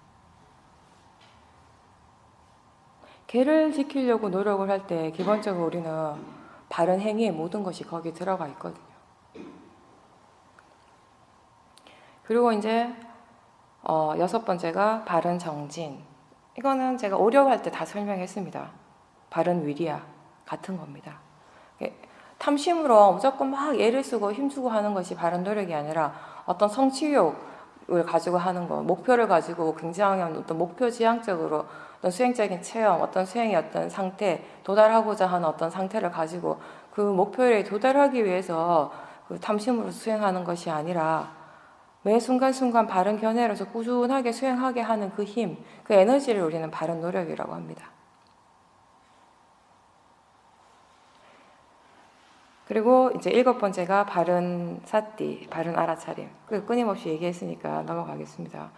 계를 지키려고 노력을 할 때 기본적으로 우리는 바른 행위의 모든 것이 거기에 들어가 있거든요. 그리고 이제 여섯 번째가 바른 정진. 이거는 제가 오력할 때 다 설명했습니다. 바른 위리야 같은 겁니다. 탐심으로 무조건 막 애를 쓰고 힘주고 하는 것이 바른 노력이 아니라 어떤 성취욕을 가지고 하는 것, 목표를 가지고 굉장한 어떤 목표 지향적으로 어떤 수행적인 체험, 어떤 수행의 어떤 상태, 도달하고자 하는 어떤 상태를 가지고 그 목표에 도달하기 위해서 그 탐심으로 수행하는 것이 아니라 매 순간순간 바른 견해로서 꾸준하게 수행하게 하는 그 힘, 그 에너지를 우리는 바른 노력이라고 합니다. 그리고 이제 일곱 번째가 바른 사띠, 바른 알아차림. 그래서 끊임없이 얘기했으니까 넘어가겠습니다.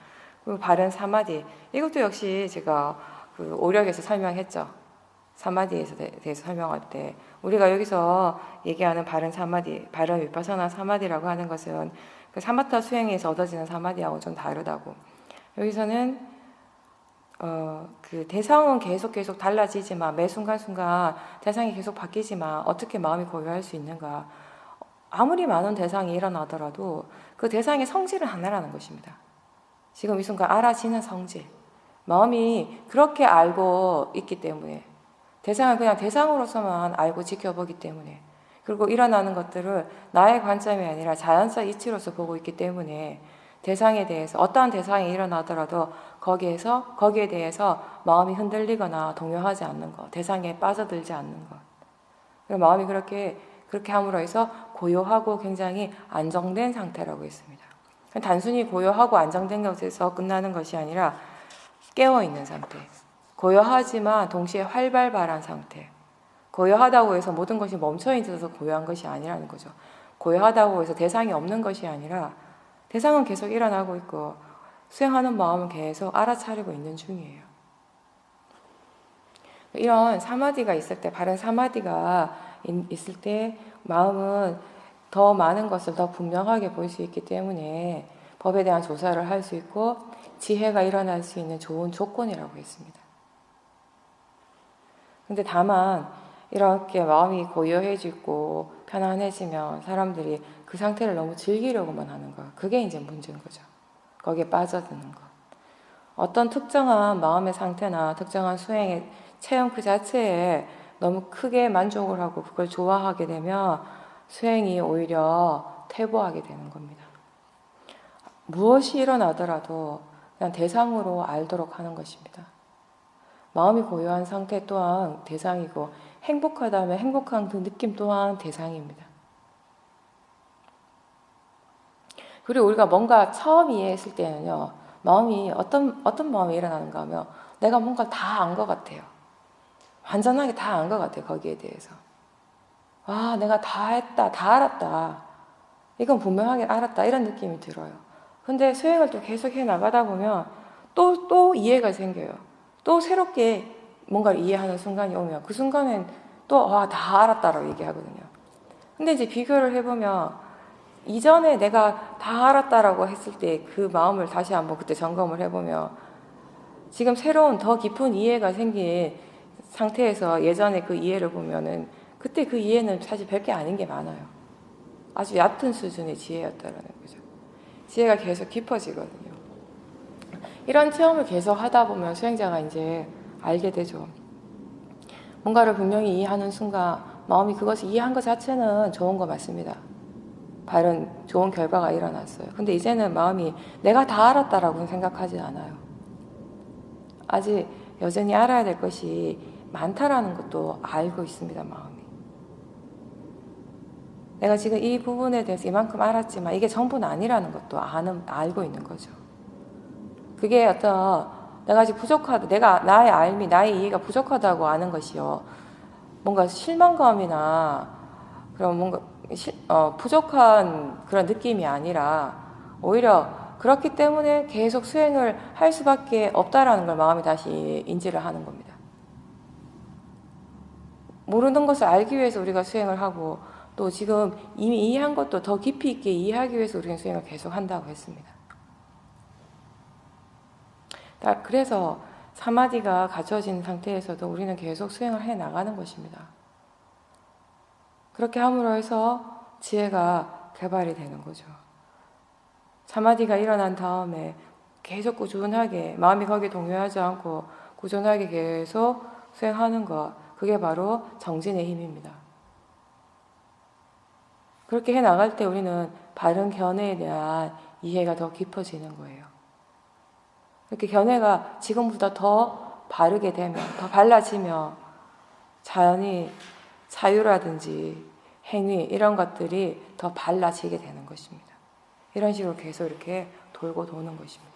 그리고 바른 사마디. 이것도 역시 제가 그 오력에서 설명했죠. 사마디에 대해서 설명할 때 우리가 여기서 얘기하는 바른 사마디, 바른 위파사나 사마디라고 하는 것은 그 사마타 수행에서 얻어지는 사마디하고 좀 다르다고. 여기서는 그 대상은 계속 달라지지만 매 순간순간 대상이 계속 바뀌지만 어떻게 마음이 고요할 수 있는가. 아무리 많은 대상이 일어나더라도 그 대상의 성질은 하나라는 것입니다. 지금 이 순간 알아지는 성질, 마음이 그렇게 알고 있기 때문에, 대상을 그냥 대상으로서만 알고 지켜보기 때문에, 그리고 일어나는 것들을 나의 관점이 아니라 자연적 이치로서 보고 있기 때문에 대상에 대해서, 어떠한 대상이 일어나더라도 거기에 대해서 마음이 흔들리거나 동요하지 않는 것, 대상에 빠져들지 않는 것. 그리고 마음이 그렇게 함으로 해서 고요하고 굉장히 안정된 상태라고 했습니다. 단순히 고요하고 안정된 것에서 끝나는 것이 아니라 깨어있는 상태, 고요하지만 동시에 활발한 상태. 고요하다고 해서 모든 것이 멈춰있어서 고요한 것이 아니라는 거죠. 고요하다고 해서 대상이 없는 것이 아니라 대상은 계속 일어나고 있고 수행하는 마음은 계속 알아차리고 있는 중이에요. 이런 사마디가 있을 때, 바른 사마디가 있을 때 마음은 더 많은 것을 더 분명하게 볼 수 있기 때문에 법에 대한 조사를 할 수 있고 지혜가 일어날 수 있는 좋은 조건이라고 했습니다. 근데 다만 이렇게 마음이 고요해지고 편안해지면 사람들이 그 상태를 너무 즐기려고만 하는 거예요. 그게 이제 문제인 거죠. 거기에 빠져드는 것. 어떤 특정한 마음의 상태나 특정한 수행의 체험 그 자체에 너무 크게 만족을 하고 그걸 좋아하게 되면 수행이 오히려 퇴보하게 되는 겁니다. 무엇이 일어나더라도 그냥 대상으로 알도록 하는 것입니다. 마음이 고요한 상태 또한 대상이고 행복하다면 행복한 그 느낌 또한 대상입니다. 그리고 우리가 뭔가 처음 이해했을 때는요, 마음이 어떤 마음이 일어나는가 하면 내가 뭔가 다 안 것 같아요. 완전하게 다 안 것 같아요. 거기에 대해서. 와, 내가 다 했다, 다 알았다. 이건 분명하게 알았다. 이런 느낌이 들어요. 근데 수행을 또 계속 해 나가다 보면 또 이해가 생겨요. 또 새롭게 뭔가를 이해하는 순간이 오면 그 순간엔 또 다 알았다라고 얘기하거든요. 근데 이제 비교를 해보면 이전에 내가 다 알았다라고 했을 때 그 마음을 다시 한번 그때 점검을 해보면 지금 새로운 더 깊은 이해가 생긴 상태에서 예전에 그 이해를 보면은 그때 그 이해는 사실 별게 아닌 게 많아요. 아주 얕은 수준의 지혜였다라는 거죠. 지혜가 계속 깊어지거든요. 이런 체험을 계속 하다 보면 수행자가 이제 알게 되죠. 뭔가를 분명히 이해하는 순간 마음이 그것을 이해한 것 자체는 좋은 거 맞습니다. 바른 좋은 결과가 일어났어요. 근데 이제는 마음이 내가 다 알았다라고는 생각하지 않아요. 아직 여전히 알아야 될 것이 많다라는 것도 알고 있습니다. 마음이. 내가 지금 이 부분에 대해서 이만큼 알았지만 이게 전부는 아니라는 것도 알고 있는 거죠. 그게 내가 아직 부족하다, 나의 알미, 나의 이해가 부족하다고 아는 것이요. 뭔가 실망감이나 그런 뭔가 부족한 그런 느낌이 아니라 오히려 그렇기 때문에 계속 수행을 할 수밖에 없다라는 걸 마음이 다시 인지를 하는 겁니다. 모르는 것을 알기 위해서 우리가 수행을 하고 또 지금 이미 이해한 것도 더 깊이 있게 이해하기 위해서 우리는 수행을 계속 한다고 했습니다. 그래서 사마디가 갖춰진 상태에서도 우리는 계속 수행을 해 나가는 것입니다. 그렇게 함으로 해서 지혜가 개발이 되는 거죠. 사마디가 일어난 다음에 계속 꾸준하게 마음이 거기에 동요하지 않고 꾸준하게 계속 수행하는 것, 그게 바로 정진의 힘입니다. 그렇게 해 나갈 때 우리는 바른 견해에 대한 이해가 더 깊어지는 거예요. 이렇게 견해가 지금보다 더 바르게 되면, 더 발라지면 자연히 사유라든지 행위 이런 것들이 더 발라지게 되는 것입니다. 이런 식으로 계속 이렇게 돌고 도는 것입니다.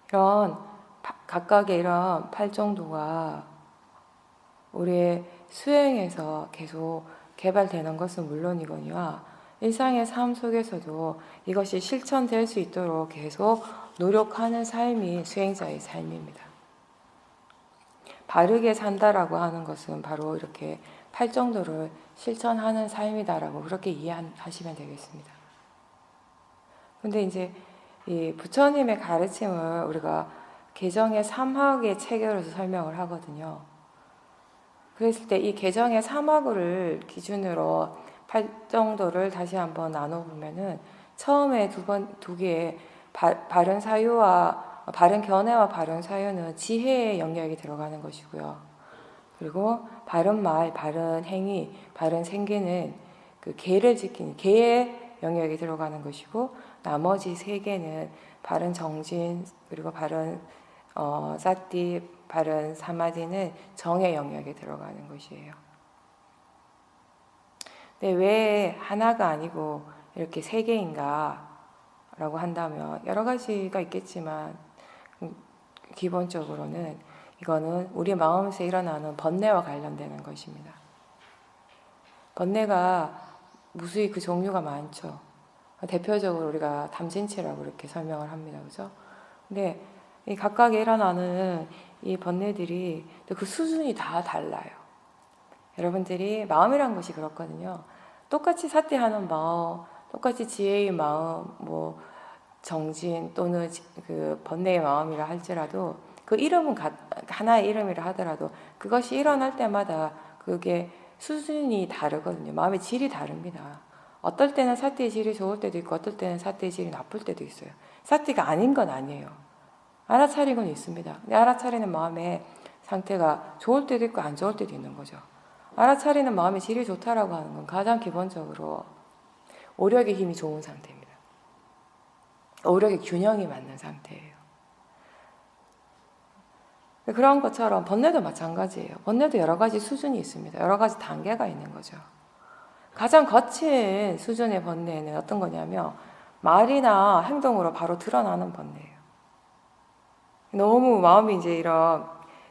이런 각각의 이런 팔정도가 우리의 수행에서 계속 개발되는 것은 물론이거니와 일상의 삶 속에서도 이것이 실천될 수 있도록 계속 노력하는 삶이 수행자의 삶입니다. 바르게 산다라고 하는 것은 바로 이렇게 팔정도를 실천하는 삶이다라고 그렇게 이해하시면 되겠습니다. 근데 이제 이 부처님의 가르침을 우리가 개정의 3학의 체계로서 설명을 하거든요. 그랬을 때 이 개정의 3학을 기준으로 팔정도를 다시 한번 나눠보면은 처음에 두 개의 바른 사유와 바른 견해와 바른 사유는 지혜의 영역이 들어가는 것이고요. 그리고 바른 말, 바른 행위, 바른 생계는 그 계를 지키는 계의 영역이 들어가는 것이고, 나머지 세 개는 바른 정진, 그리고 바른 사띠, 바른 사마디는 정의 영역에 들어가는 것이에요. 근데 왜 하나가 아니고 이렇게 세 개인가 라고 한다면 여러 가지가 있겠지만, 기본적으로는 이거는 우리 마음에서 일어나는 번뇌와 관련되는 것입니다. 번뇌가 무수히 그 종류가 많죠. 대표적으로 우리가 담진치라고 이렇게 설명을 합니다. 그죠? 근데 이 각각에 일어나는 이 번뇌들이 또 그 수준이 다 달라요. 여러분들이 마음이란 것이 그렇거든요. 똑같이 사띠하는 마음, 똑같이 지혜의 마음, 뭐 정진 또는 그 번뇌의 마음이라 할지라도 그 이름은 하나의 이름이라 하더라도 그것이 일어날 때마다 그게 수준이 다르거든요. 마음의 질이 다릅니다. 어떨 때는 사띠의 질이 좋을 때도 있고 어떨 때는 사띠의 질이 나쁠 때도 있어요. 사띠가 아닌 건 아니에요. 알아차리고는 있습니다. 근데 알아차리는 마음의 상태가 좋을 때도 있고 안 좋을 때도 있는 거죠. 알아차리는 마음의 질이 좋다라고 하는 건 가장 기본적으로 오력의 힘이 좋은 상태입니다. 오력의 균형이 맞는 상태예요. 그런 것처럼 번뇌도 마찬가지예요. 번뇌도 여러 가지 수준이 있습니다. 여러 가지 단계가 있는 거죠. 가장 거친 수준의 번뇌는 어떤 거냐면 말이나 행동으로 바로 드러나는 번뇌예요. 너무 마음이 이제 이런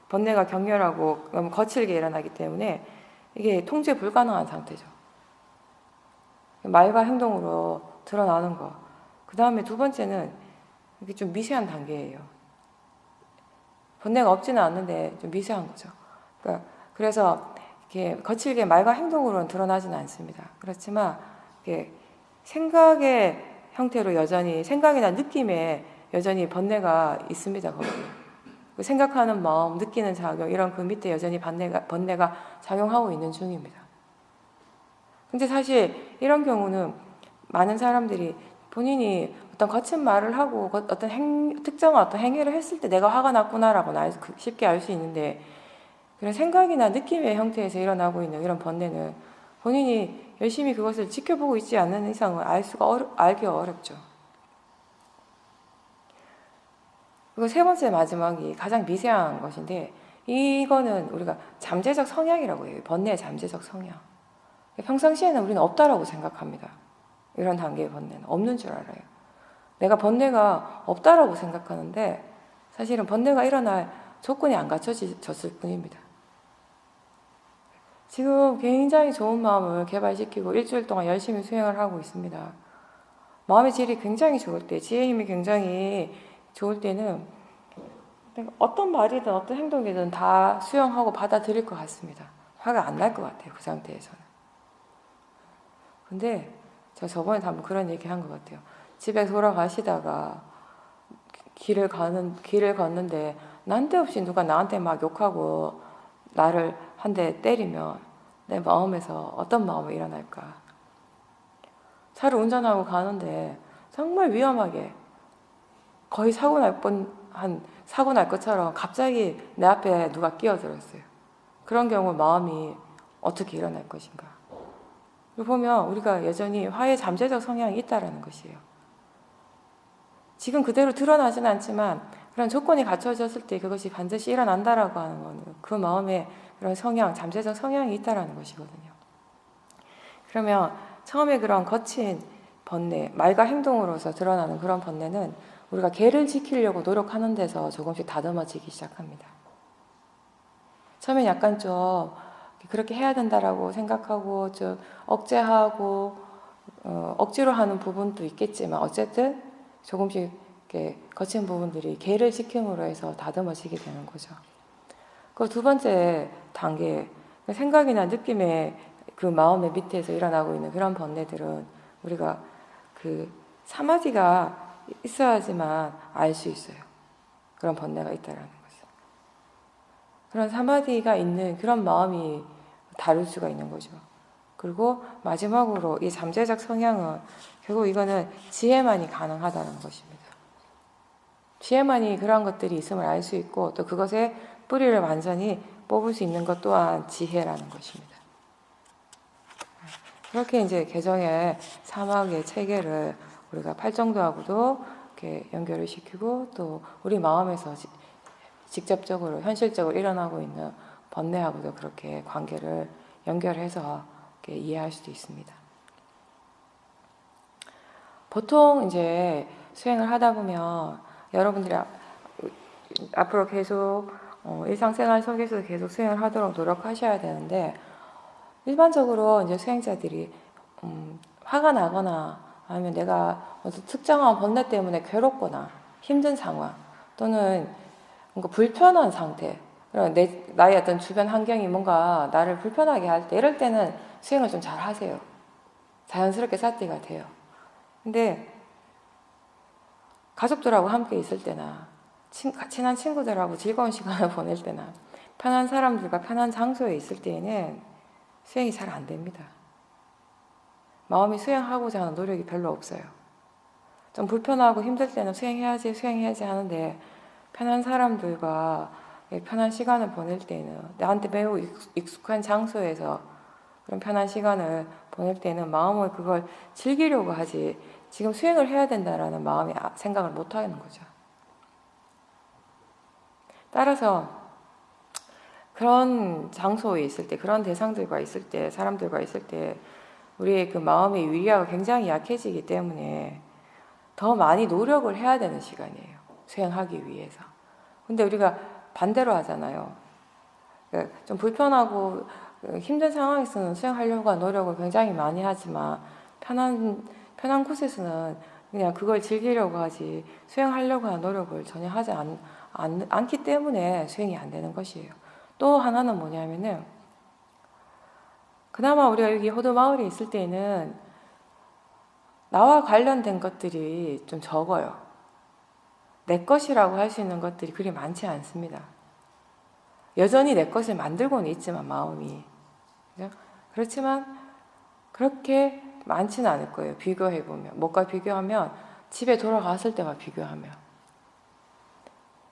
번뇌가 격렬하고 너무 거칠게 일어나기 때문에 이게 통제 불가능한 상태죠. 말과 행동으로 드러나는 거. 그 다음에 두 번째는 이게 좀 미세한 단계예요. 번뇌가 없지는 않는데 좀 미세한 거죠. 그래서 이렇게 거칠게 말과 행동으로는 드러나지는 않습니다. 그렇지만 이렇게 생각의 형태로 여전히 생각이나 느낌에 여전히 번뇌가 있습니다. 거기. 생각하는 마음, 느끼는 작용 이런 그 밑에 여전히 번뇌가 작용하고 있는 중입니다. 근데 사실 이런 경우는 많은 사람들이 본인이 어떤 거친 말을 하고 어떤 특정한 어떤 행위를 했을 때 내가 화가 났구나라고 쉽게 알 수 있는데, 그런 생각이나 느낌의 형태에서 일어나고 있는 이런 번뇌는 본인이 열심히 그것을 지켜보고 있지 않는 이상은 알기 어렵죠. 그리고 세 번째 마지막이 가장 미세한 것인데, 이거는 우리가 잠재적 성향이라고 해요. 번뇌의 잠재적 성향. 평상시에는 우리는 없다라고 생각합니다. 이런 단계의 번뇌는 없는 줄 알아요. 내가 번뇌가 없다라고 생각하는데 사실은 번뇌가 일어날 조건이 안 갖춰졌을 뿐입니다. 지금 굉장히 좋은 마음을 개발시키고 일주일 동안 열심히 수행을 하고 있습니다. 마음의 질이 굉장히 좋을 때, 지혜의 힘이 굉장히 좋을 때는 어떤 말이든 어떤 행동이든 다 수용하고 받아들일 것 같습니다. 화가 안 날 것 같아요. 그 상태에서는. 근데 저 저번에 한번 그런 얘기 한 것 같아요. 집에 돌아가시다가 길을 걷는데 난데없이 누가 나한테 막 욕하고 나를 한 대 때리면 내 마음에서 어떤 마음이 일어날까? 차를 운전하고 가는데 정말 위험하게 거의 사고 날 것처럼 갑자기 내 앞에 누가 끼어들었어요. 그런 경우 마음이 어떻게 일어날 것인가? 보면 우리가 여전히 화의 잠재적 성향이 있다라는 것이에요. 지금 그대로 드러나지는 않지만 그런 조건이 갖춰졌을 때 그것이 반드시 일어난다라고 하는 것은 그 마음에 그런 성향, 잠재적 성향이 있다라는 것이거든요. 그러면 처음에 그런 거친 번뇌, 말과 행동으로서 드러나는 그런 번뇌는 우리가 계를 지키려고 노력하는 데서 조금씩 다듬어지기 시작합니다. 처음엔 약간 좀 그렇게 해야 된다라고 생각하고 좀 억제하고 억지로 하는 부분도 있겠지만 어쨌든 조금씩 이렇게 거친 부분들이 계를 지킴으로 해서 다듬어지게 되는 거죠. 그 두 번째 단계, 생각이나 느낌의 그 마음의 밑에서 일어나고 있는 그런 번뇌들은 우리가 그 사마디가 있어야지만 알 수 있어요. 그런 번뇌가 있다라는 것을. 그런 사마디가 있는 그런 마음이 다룰 수가 있는 거죠. 그리고 마지막으로 이 잠재적 성향은 결국 이거는 지혜만이 가능하다는 것입니다. 지혜만이 그러한 것들이 있음을 알 수 있고 또 그것의 뿌리를 완전히 뽑을 수 있는 것 또한 지혜라는 것입니다. 그렇게 이제 개정의 사막의 체계를 우리가 팔정도하고도 이렇게 연결을 시키고 또 우리 마음에서 직접적으로 현실적으로 일어나고 있는 번뇌하고도 그렇게 관계를 연결해서 이렇게 이해할 수도 있습니다. 보통 이제 수행을 하다 보면 여러분들이 앞으로 계속 일상생활 속에서 계속 수행을 하도록 노력하셔야 되는데 일반적으로 이제 수행자들이 화가 나거나 아니면 내가 어떤 특정한 번뇌 때문에 괴롭거나 힘든 상황 또는 뭔가 불편한 상태 나의 어떤 주변 환경이 뭔가 나를 불편하게 할 때 이럴 때는 수행을 좀 잘 하세요. 자연스럽게 사띠가 돼요. 근데 가족들하고 함께 있을 때나 친한 친구들하고 즐거운 시간을 보낼 때나 편한 사람들과 편한 장소에 있을 때에는 수행이 잘 안 됩니다. 마음이 수행하고자 하는 노력이 별로 없어요. 좀 불편하고 힘들 때는 수행해야지 하는데 편한 사람들과 편한 시간을 보낼 때는 나한테 매우 익숙한 장소에서 그런 편한 시간을 보낼 때는 마음을 그걸 즐기려고 하지 지금 수행을 해야 된다라는 마음이 생각을 못 하는 거죠. 따라서 그런 장소에 있을 때, 그런 대상들과 있을 때, 사람들과 있을 때 우리의 그 마음의 위리가 굉장히 약해지기 때문에 더 많이 노력을 해야 되는 시간이에요. 수행하기 위해서. 근데 우리가 반대로 하잖아요. 좀 불편하고 힘든 상황에서는 수행하려고 하는 노력을 굉장히 많이 하지만 편한 곳에서는 그냥 그걸 즐기려고 하지 수행하려고 하는 노력을 전혀 하지 않기 때문에 수행이 안 되는 것이에요. 또 하나는 뭐냐면은 그나마 우리가 여기 호도마을에 있을 때는 나와 관련된 것들이 좀 적어요. 내 것이라고 할 수 있는 것들이 그리 많지 않습니다. 여전히 내 것을 만들고는 있지만 마음이 그죠? 그렇지만 그렇게 많지는 않을 거예요. 비교해보면 뭐가 비교하면 집에 돌아갔을 때만 비교하면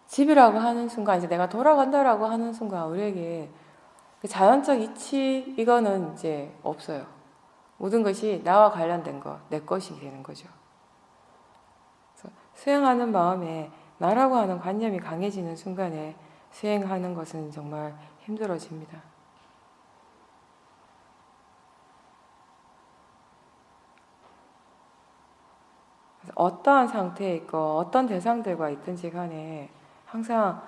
집이라고 하는 순간 이제 내가 돌아간다라고 하는 순간 우리에게 자연적 이치 이거는 이제 없어요. 모든 것이 나와 관련된 것, 내 것이 되는 거죠. 그래서 수행하는 마음에 나라고 하는 관념이 강해지는 순간에 수행하는 것은 정말 힘들어집니다. 그래서 어떠한 상태에 있고 어떤 대상들과 있든지 간에 항상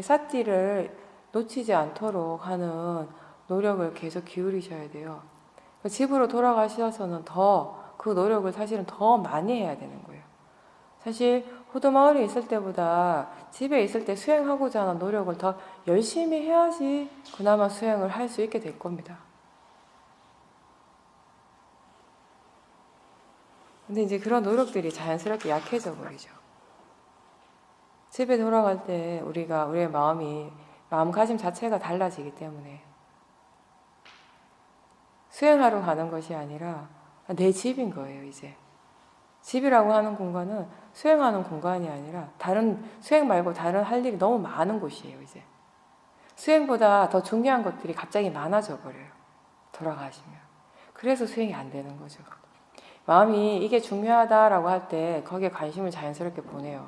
사띠를 놓치지 않도록 하는 노력을 계속 기울이셔야 돼요. 집으로 돌아가셔서는 더 그 노력을 사실은 더 많이 해야 되는 거예요. 사실 호도마을에 있을 때보다 집에 있을 때 수행하고자 하는 노력을 더 열심히 해야지 그나마 수행을 할 수 있게 될 겁니다. 근데 이제 그런 노력들이 자연스럽게 약해져 버리죠. 집에 돌아갈 때 우리의 마음가짐 자체가 달라지기 때문에 수행하러 가는 것이 아니라 내 집인 거예요, 이제. 집이라고 하는 공간은 수행하는 공간이 아니라 수행 말고 다른 할 일이 너무 많은 곳이에요, 이제. 수행보다 더 중요한 것들이 갑자기 많아져 버려요. 돌아가시면. 그래서 수행이 안 되는 거죠. 마음이 이게 중요하다라고 할 때 거기에 관심을 자연스럽게 보내요.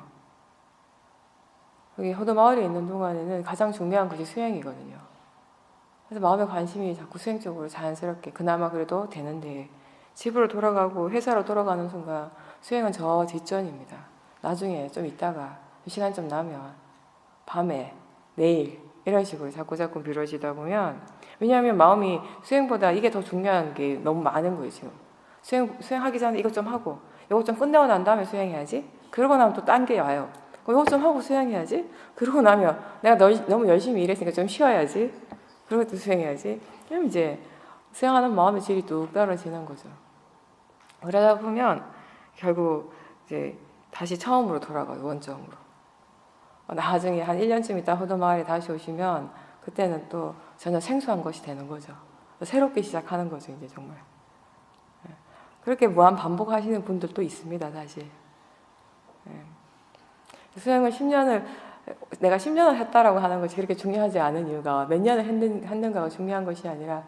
여기 호도마을에 있는 동안에는 가장 중요한 것이 수행이거든요. 그래서 마음의 관심이 자꾸 수행 쪽으로 자연스럽게 그나마 그래도 되는데 집으로 돌아가고 회사로 돌아가는 순간 수행은 저 뒷전입니다. 나중에 좀 있다가 시간 좀 나면 밤에 내일 이런 식으로 자꾸 미뤄지다 보면 왜냐하면 마음이 수행보다 이게 더 중요한 게 너무 많은 거예요. 지금 수행하기 전에 이것 좀 하고 이것 좀 끝내고 난 다음에 수행해야지. 그러고 나면 또 딴 게 와요. 이것 좀 하고 수행해야지. 그러고 나면 내가 너무 열심히 일했으니까 좀 쉬어야지. 그리고 또 수행해야지. 그럼 이제 수행하는 마음의 질이 뚝 떨어지는 거죠. 그러다 보면 결국 이제 다시 처음으로 돌아가요. 원점으로. 나중에 한 1년쯤 있다 호도마을에 다시 오시면 그때는 또 전혀 생소한 것이 되는 거죠. 새롭게 시작하는 거죠. 이제 정말. 그렇게 무한 반복하시는 분들도 있습니다. 사실. 수행을 10년을 내가 10년을 했다라고 하는 것이 그렇게 중요하지 않은 이유가 몇 년을 했는가가 중요한 것이 아니라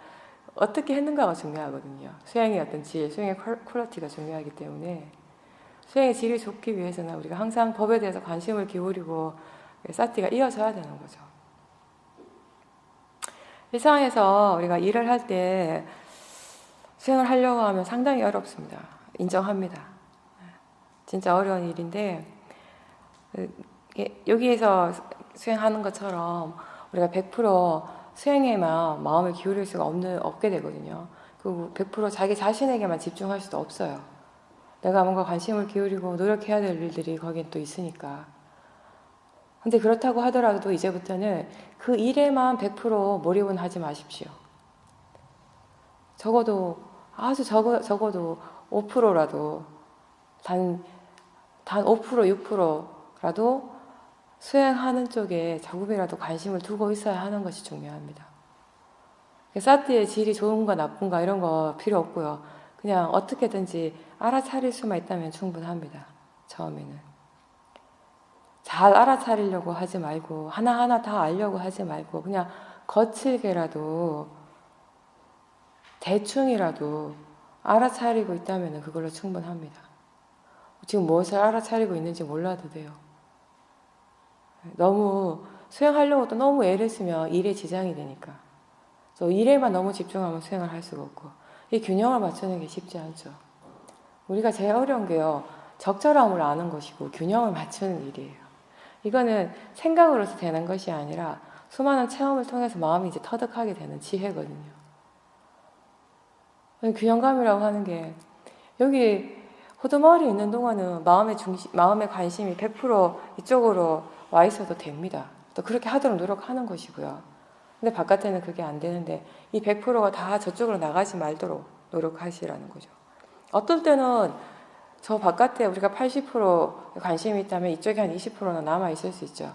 어떻게 했는가가 중요하거든요. 수행의 어떤 질, 수행의 퀄리티가 중요하기 때문에 수행의 질이 좋기 위해서는 우리가 항상 법에 대해서 관심을 기울이고 사티가 이어져야 되는 거죠. 일상에서 우리가 일을 할 때 수행을 하려고 하면 상당히 어렵습니다. 인정합니다. 진짜 어려운 일인데 여기에서 수행하는 것처럼 우리가 100% 수행에만 마음을 기울일 수가 없게 되거든요. 그리고 100% 자기 자신에게만 집중할 수도 없어요. 내가 뭔가 관심을 기울이고 노력해야 될 일들이 거긴 또 있으니까. 근데 그렇다고 하더라도 이제부터는 그 일에만 100% 몰입은 하지 마십시오. 적어도 아주 적어도 5%라도 단 5%, 6%라도 수행하는 쪽에 조금이라도 관심을 두고 있어야 하는 것이 중요합니다. 사티의 질이 좋은가 나쁜가 이런 거 필요 없고요. 그냥 어떻게든지 알아차릴 수만 있다면 충분합니다. 처음에는. 잘 알아차리려고 하지 말고 하나하나 다 알려고 하지 말고 그냥 거칠게라도 대충이라도 알아차리고 있다면 그걸로 충분합니다. 지금 무엇을 알아차리고 있는지 몰라도 돼요. 너무 수행하려고 또 너무 애를 쓰면 일에 지장이 되니까. 또 일에만 너무 집중하면 수행을 할 수가 없고 이 균형을 맞추는 게 쉽지 않죠. 우리가 제일 어려운 게요. 적절함을 아는 것이고 균형을 맞추는 일이에요. 이거는 생각으로서 되는 것이 아니라 수많은 체험을 통해서 마음이 이제 터득하게 되는 지혜거든요. 균형감이라고 하는 게 여기 호두마을이 있는 동안은 마음의 관심이 100% 이쪽으로 와 있어도 됩니다. 또 그렇게 하도록 노력하는 것이고요. 근데 바깥에는 그게 안 되는데 이 100%가 다 저쪽으로 나가지 말도록 노력하시라는 거죠. 어떨 때는 저 바깥에 우리가 80% 관심이 있다면 이쪽에 한 20%는 남아 있을 수 있죠.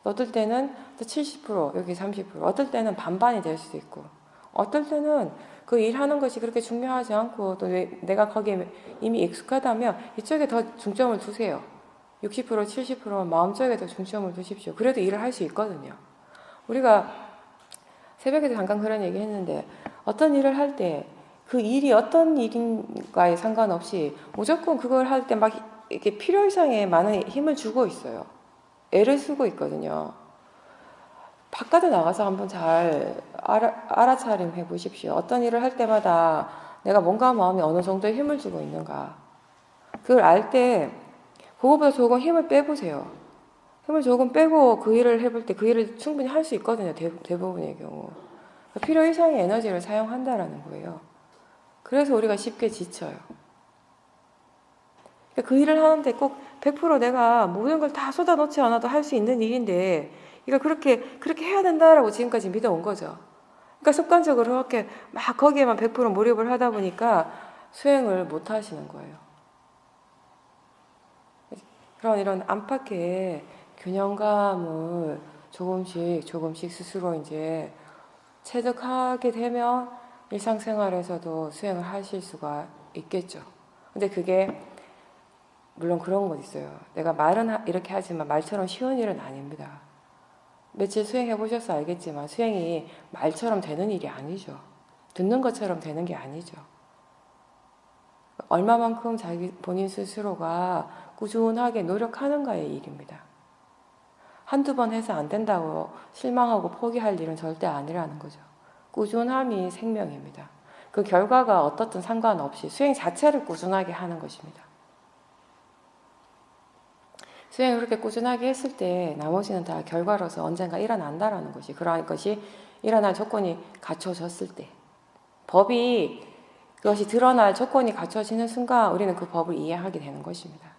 어떨 때는 또 70%, 여기 30%, 어떨 때는 반반이 될 수도 있고, 어떨 때는 그 일하는 것이 그렇게 중요하지 않고 또 내가 거기에 이미 익숙하다면 이쪽에 더 중점을 두세요. 60%, 70% 마음 쪽에 더 중점을 두십시오. 그래도 일을 할 수 있거든요. 우리가 새벽에도 잠깐 그런 얘기 했는데 어떤 일을 할 때 그 일이 어떤 일인가에 상관없이 무조건 그걸 할 때 막 이렇게 필요 이상의 많은 힘을 주고 있어요. 애를 쓰고 있거든요. 바깥에 나가서 한번 잘 알아차림 해보십시오. 어떤 일을 할 때마다 내가 뭔가 마음이 어느 정도의 힘을 주고 있는가. 그걸 알 때 그거보다 조금 힘을 빼보세요. 힘을 조금 빼고 그 일을 해볼 때 그 일을 충분히 할 수 있거든요. 대부분의 경우. 필요 이상의 에너지를 사용한다라는 거예요. 그래서 우리가 쉽게 지쳐요. 그 일을 하는데 꼭 100% 내가 모든 걸 다 쏟아놓지 않아도 할 수 있는 일인데 이걸 그렇게 해야 된다라고 지금까지 믿어온 거죠. 그러니까 습관적으로 그렇게 막 거기에만 100% 몰입을 하다 보니까 수행을 못 하시는 거예요. 그런 이런 안팎의 균형감을 조금씩 스스로 이제 체득하게 되면 일상생활에서도 수행을 하실 수가 있겠죠. 근데 그게 물론 그런 건 있어요. 내가 말은 이렇게 하지만 말처럼 쉬운 일은 아닙니다. 며칠 수행해 보셔서 알겠지만 수행이 말처럼 되는 일이 아니죠. 듣는 것처럼 되는 게 아니죠. 얼마만큼 본인 스스로가 꾸준하게 노력하는가의 일입니다. 한두 번 해서 안 된다고 실망하고 포기할 일은 절대 아니라는 거죠. 꾸준함이 생명입니다. 그 결과가 어떻든 상관없이 수행 자체를 꾸준하게 하는 것입니다. 수행을 그렇게 꾸준하게 했을 때 나머지는 다 결과로서 언젠가 일어난다라는 것이, 그러한 것이 일어날 조건이 갖춰졌을 때, 그것이 드러날 조건이 갖춰지는 순간 우리는 그 법을 이해하게 되는 것입니다.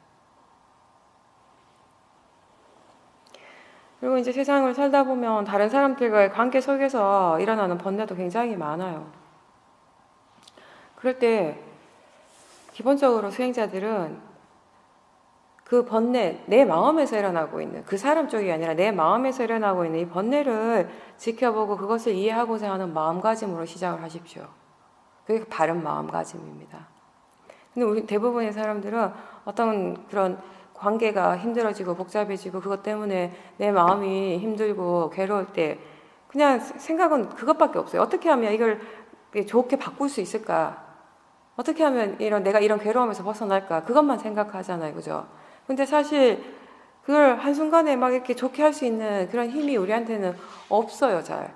그리고 이제 세상을 살다 보면 다른 사람들과의 관계 속에서 일어나는 번뇌도 굉장히 많아요. 그럴 때 기본적으로 수행자들은 그 번뇌, 내 마음에서 일어나고 있는, 그 사람 쪽이 아니라 내 마음에서 일어나고 있는 이 번뇌를 지켜보고 그것을 이해하고자 하는 마음가짐으로 시작을 하십시오. 그게 바른 마음가짐입니다. 근데 우리 대부분의 사람들은 어떤 그런 관계가 힘들어지고 복잡해지고 그것 때문에 내 마음이 힘들고 괴로울 때 그냥 생각은 그것밖에 없어요. 어떻게 하면 이걸 좋게 바꿀 수 있을까? 어떻게 하면 내가 이런 괴로움에서 벗어날까? 그것만 생각하잖아요. 그죠? 근데 사실 그걸 한순간에 막 이렇게 좋게 할 수 있는 그런 힘이 우리한테는 없어요, 잘.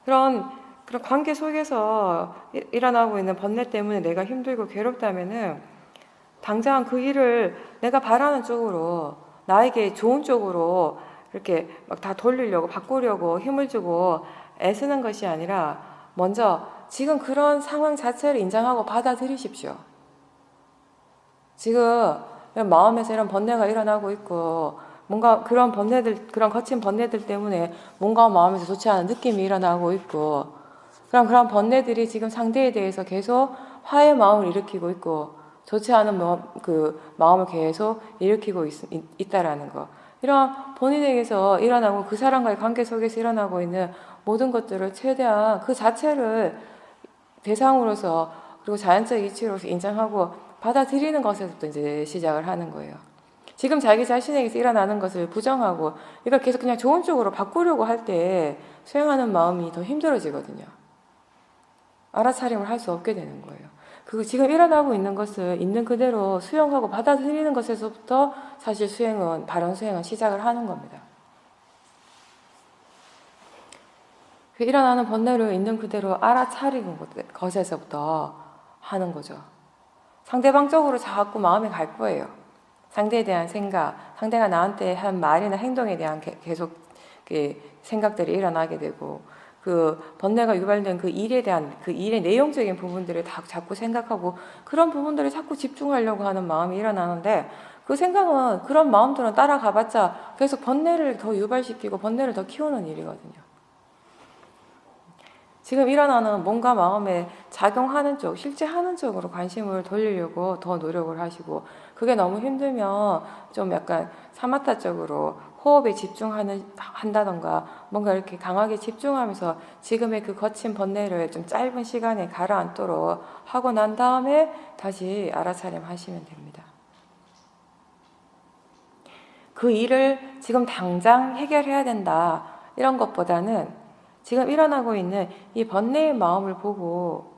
그런 관계 속에서 일어나고 있는 번뇌 때문에 내가 힘들고 괴롭다면은 당장 그 일을 내가 바라는 쪽으로, 나에게 좋은 쪽으로 이렇게 막 다 돌리려고, 바꾸려고 힘을 주고 애쓰는 것이 아니라 먼저 지금 그런 상황 자체를 인정하고 받아들이십시오. 지금 마음에서 이런 번뇌가 일어나고 있고 뭔가 그런 번뇌들, 그런 거친 번뇌들 때문에 뭔가 마음에서 좋지 않은 느낌이 일어나고 있고 그런 번뇌들이 지금 상대에 대해서 계속 화의 마음을 일으키고 있고 좋지 않은 그 마음을 계속 일으키고 있다라는 거. 이런 본인에게서 일어나고 그 사람과의 관계 속에서 일어나고 있는 모든 것들을 최대한 그 자체를 대상으로서 그리고 자연적 이치로서 인정하고 받아들이는 것에서부터 이제 시작을 하는 거예요. 지금 자기 자신에게서 일어나는 것을 부정하고 이걸 계속 그냥 좋은 쪽으로 바꾸려고 할 때 수행하는 마음이 더 힘들어지거든요. 알아차림을 할 수 없게 되는 거예요. 그 지금 일어나고 있는 것을 있는 그대로 수용하고 받아들이는 것에서부터 사실 수행은, 바른 수행은 시작을 하는 겁니다. 그 일어나는 번뇌를 있는 그대로 알아차리는 것에서부터 하는 거죠. 상대방 쪽으로 자꾸 마음이 갈 거예요. 상대에 대한 생각, 상대가 나한테 한 말이나 행동에 대한 계속 생각들이 일어나게 되고 그 번뇌가 유발된 그 일에 대한 그 일의 내용적인 부분들을 다 자꾸 생각하고 그런 부분들을 자꾸 집중하려고 하는 마음이 일어나는데 그 생각은 그런 마음들은 따라가봤자 계속 번뇌를 더 유발시키고 번뇌를 더 키우는 일이거든요. 지금 일어나는 뭔가 마음에 작용하는 쪽, 실제 하는 쪽으로 관심을 돌리려고 더 노력을 하시고 그게 너무 힘들면 좀 약간 사마타 쪽으로 호흡에 한다던가 뭔가 이렇게 강하게 집중하면서 지금의 그 거친 번뇌를 좀 짧은 시간에 가라앉도록 하고 난 다음에 다시 알아차림 하시면 됩니다. 그 일을 지금 당장 해결해야 된다 이런 것보다는 지금 일어나고 있는 이 번뇌의 마음을 보고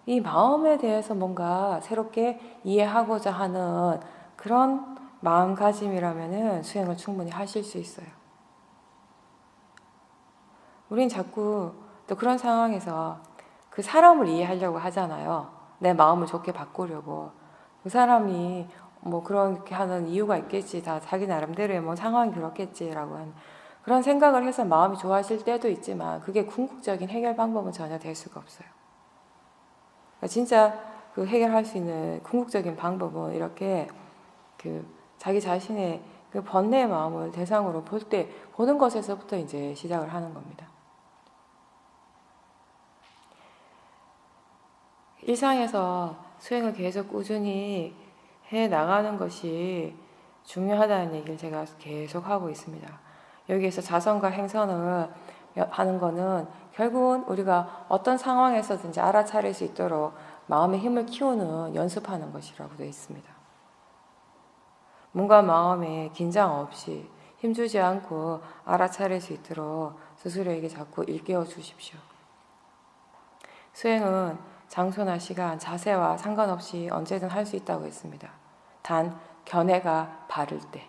이 마음에 대해서 뭔가 새롭게 이해하고자 하는 그런 마음가짐이라면 수행을 충분히 하실 수 있어요. 우린 자꾸 또 그런 상황에서 그 사람을 이해하려고 하잖아요. 내 마음을 좋게 바꾸려고. 그 사람이 뭐 그렇게 하는 이유가 있겠지. 다 자기 나름대로의 뭐 상황이 그렇겠지라고 하는 그런 생각을 해서 마음이 좋아질 때도 있지만 그게 궁극적인 해결 방법은 전혀 될 수가 없어요. 그러니까 진짜 그 해결할 수 있는 궁극적인 방법은 이렇게 그 자기 자신의 그 번뇌의 마음을 대상으로 보는 것에서부터 이제 시작을 하는 겁니다. 일상에서 수행을 계속 꾸준히 해 나가는 것이 중요하다는 얘기를 제가 계속 하고 있습니다. 여기에서 자선과 행선을 하는 거는 결국은 우리가 어떤 상황에서든지 알아차릴 수 있도록 마음의 힘을 키우는 연습하는 것이라고 되어 있습니다. 뭔가 마음에 긴장 없이 힘주지 않고 알아차릴 수 있도록 스스로에게 자꾸 일깨워 주십시오. 수행은 장소나 시간, 자세와 상관없이 언제든 할 수 있다고 했습니다. 단 견해가 바를 때.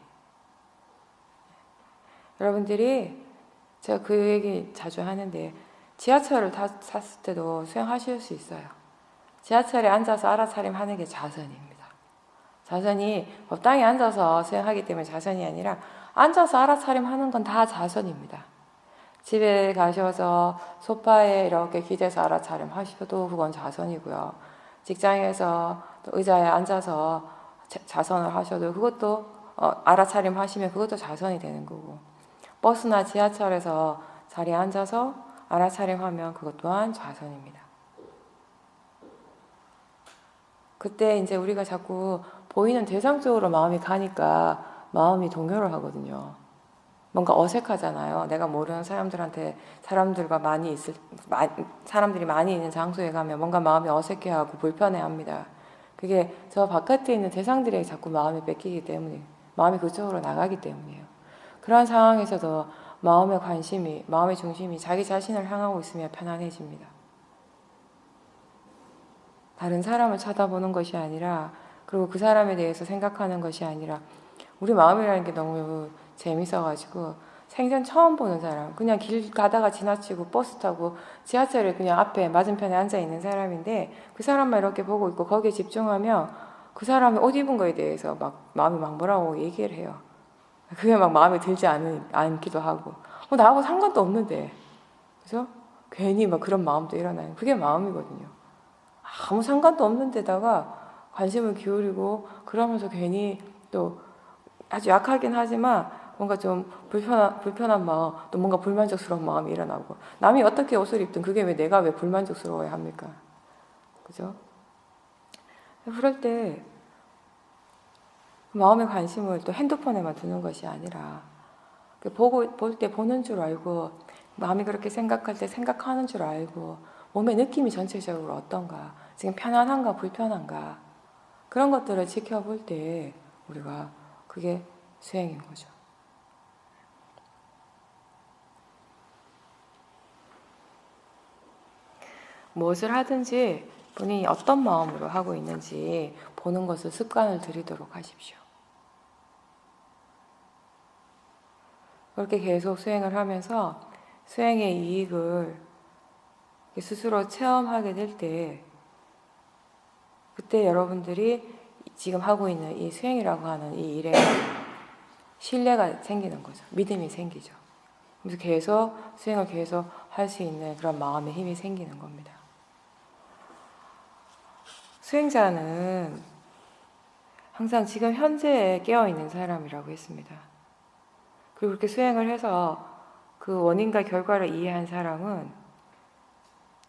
여러분들이 제가 그 얘기 자주 하는데 지하철을 탔을 때도 수행하실 수 있어요. 지하철에 앉아서 알아차림 하는 게 자선입니다. 자선이 법당에 앉아서 수행하기 때문에 자선이 아니라 앉아서 알아차림 하는 건 다 자선입니다. 집에 가셔서 소파에 이렇게 기대서 알아차림 하셔도 그건 자선이고요. 직장에서 또 의자에 앉아서 자선을 하셔도 그것도 알아차림 하시면 그것도 자선이 되는 거고 버스나 지하철에서 자리에 앉아서 알아차림하면 그것 또한 자선입니다. 그때 이제 우리가 자꾸 보이는 대상 쪽으로 마음이 가니까 마음이 동요를 하거든요. 뭔가 어색하잖아요. 내가 모르는 사람들한테 사람들이 많이 있는 장소에 가면 뭔가 마음이 어색해하고 불편해합니다. 그게 저 바깥에 있는 대상들에게 자꾸 마음이 뺏기기 때문에 마음이 그쪽으로 나가기 때문이에요. 그러한 상황에서도 마음의 관심이, 마음의 중심이 자기 자신을 향하고 있으면 편안해집니다. 다른 사람을 쳐다보는 것이 아니라, 그리고 그 사람에 대해서 생각하는 것이 아니라, 우리 마음이라는 게 너무 재밌어가지고 생전 처음 보는 사람, 그냥 길 가다가 지나치고 버스 타고 지하철에 그냥 앞에 맞은편에 앉아 있는 사람인데 그 사람만 이렇게 보고 있고 거기에 집중하면 그 사람이 옷 입은 거에 대해서 막 마음이 막 뭐라고 얘기를 해요. 그게 막 마음에 들지 않기도 하고, 나하고 상관도 없는데, 그죠? 괜히 막 그런 마음도 일어나요. 그게 마음이거든요. 아무 상관도 없는 데다가 관심을 기울이고 그러면서 괜히 또 아주 약하긴 하지만 뭔가 좀 불편한 마음, 또 뭔가 불만족스러운 마음이 일어나고, 남이 어떻게 옷을 입든 그게 왜 내가 왜 불만족스러워야 합니까? 그죠? 그럴 때 마음의 관심을 또 핸드폰에만 두는 것이 아니라 볼 때 보는 줄 알고, 마음이 그렇게 생각할 때 생각하는 줄 알고, 몸의 느낌이 전체적으로 어떤가, 지금 편안한가 불편한가, 그런 것들을 지켜볼 때 우리가 그게 수행인 거죠. 무엇을 하든지 본인이 어떤 마음으로 하고 있는지 보는 것을 습관을 들이도록 하십시오. 그렇게 계속 수행을 하면서 수행의 이익을 스스로 체험하게 될 때, 그때 여러분들이 지금 하고 있는 이 수행이라고 하는 이 일에 신뢰가 생기는 거죠. 믿음이 생기죠. 그래서 계속 수행을 계속 할 수 있는 그런 마음의 힘이 생기는 겁니다. 수행자는 항상 지금 현재에 깨어있는 사람이라고 했습니다. 그리고 그렇게 수행을 해서 그 원인과 결과를 이해한 사람은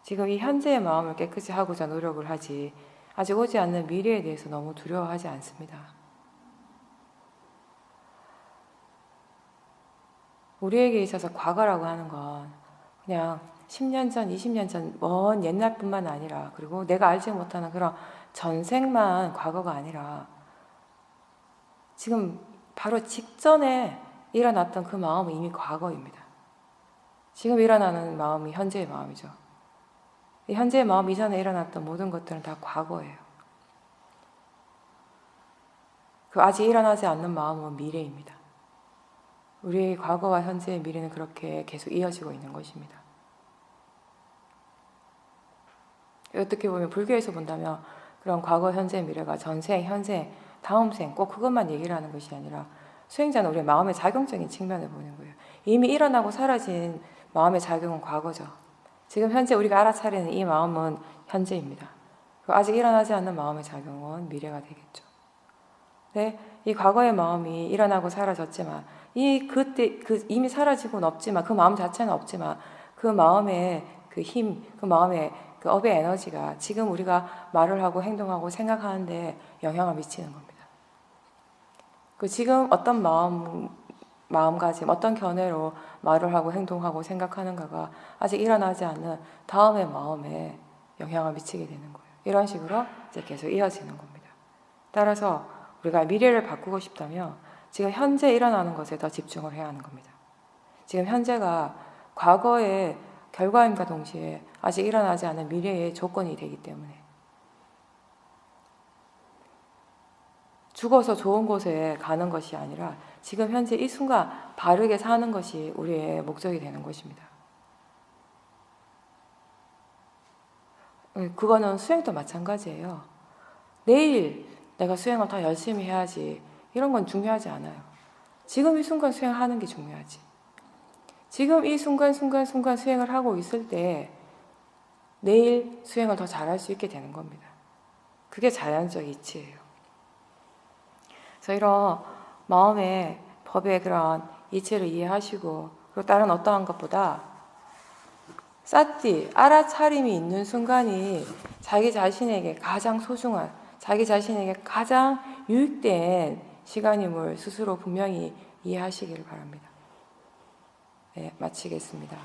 지금 이 현재의 마음을 깨끗이 하고자 노력을 하지, 아직 오지 않는 미래에 대해서 너무 두려워하지 않습니다. 우리에게 있어서 과거라고 하는 건 그냥 10년 전, 20년 전, 먼 옛날뿐만 아니라, 그리고 내가 알지 못하는 그런 전생만 과거가 아니라 지금 바로 직전에 일어났던 그 마음은 이미 과거입니다. 지금 일어나는 마음이 현재의 마음이죠. 이 현재의 마음 이전에 일어났던 모든 것들은 다 과거예요. 그 아직 일어나지 않는 마음은 미래입니다. 우리의 과거와 현재의 미래는 그렇게 계속 이어지고 있는 것입니다. 어떻게 보면 불교에서 본다면 그런 과거, 현재, 미래가 전생, 현생, 다음 생 꼭 그것만 얘기를 하는 것이 아니라, 수행자는 우리의 마음의 작용적인 측면을 보는 거예요. 이미 일어나고 사라진 마음의 작용은 과거죠. 지금 현재 우리가 알아차리는 이 마음은 현재입니다. 아직 일어나지 않는 마음의 작용은 미래가 되겠죠. 네, 이 과거의 마음이 일어나고 사라졌지만, 그때 이미 사라지고는 없지만, 그 마음 자체는 없지만, 그 마음의 그 힘, 그 마음의 그 업의 에너지가 지금 우리가 말을 하고 행동하고 생각하는데 영향을 미치는 겁니다. 그 지금 어떤 마음가짐, 어떤 견해로 말을 하고 행동하고 생각하는가가 아직 일어나지 않는 다음의 마음에 영향을 미치게 되는 거예요. 이런 식으로 이제 계속 이어지는 겁니다. 따라서 우리가 미래를 바꾸고 싶다면 지금 현재 일어나는 것에 더 집중을 해야 하는 겁니다. 지금 현재가 과거의 결과임과 동시에 아직 일어나지 않은 미래의 조건이 되기 때문에, 죽어서 좋은 곳에 가는 것이 아니라 지금 현재 이 순간 바르게 사는 것이 우리의 목적이 되는 것입니다. 그거는 수행도 마찬가지예요. 내일 내가 수행을 더 열심히 해야지, 이런 건 중요하지 않아요. 지금 이 순간 수행하는 게 중요하지. 지금 이 순간 수행을 하고 있을 때 내일 수행을 더 잘할 수 있게 되는 겁니다. 그게 자연적 이치예요. 그래서 이런 마음의 법의 그런 이치를 이해하시고, 그리고 다른 어떠한 것보다 사티, 알아차림이 있는 순간이 자기 자신에게 가장 소중한, 자기 자신에게 가장 유익된 시간임을 스스로 분명히 이해하시기를 바랍니다. 네, 마치겠습니다.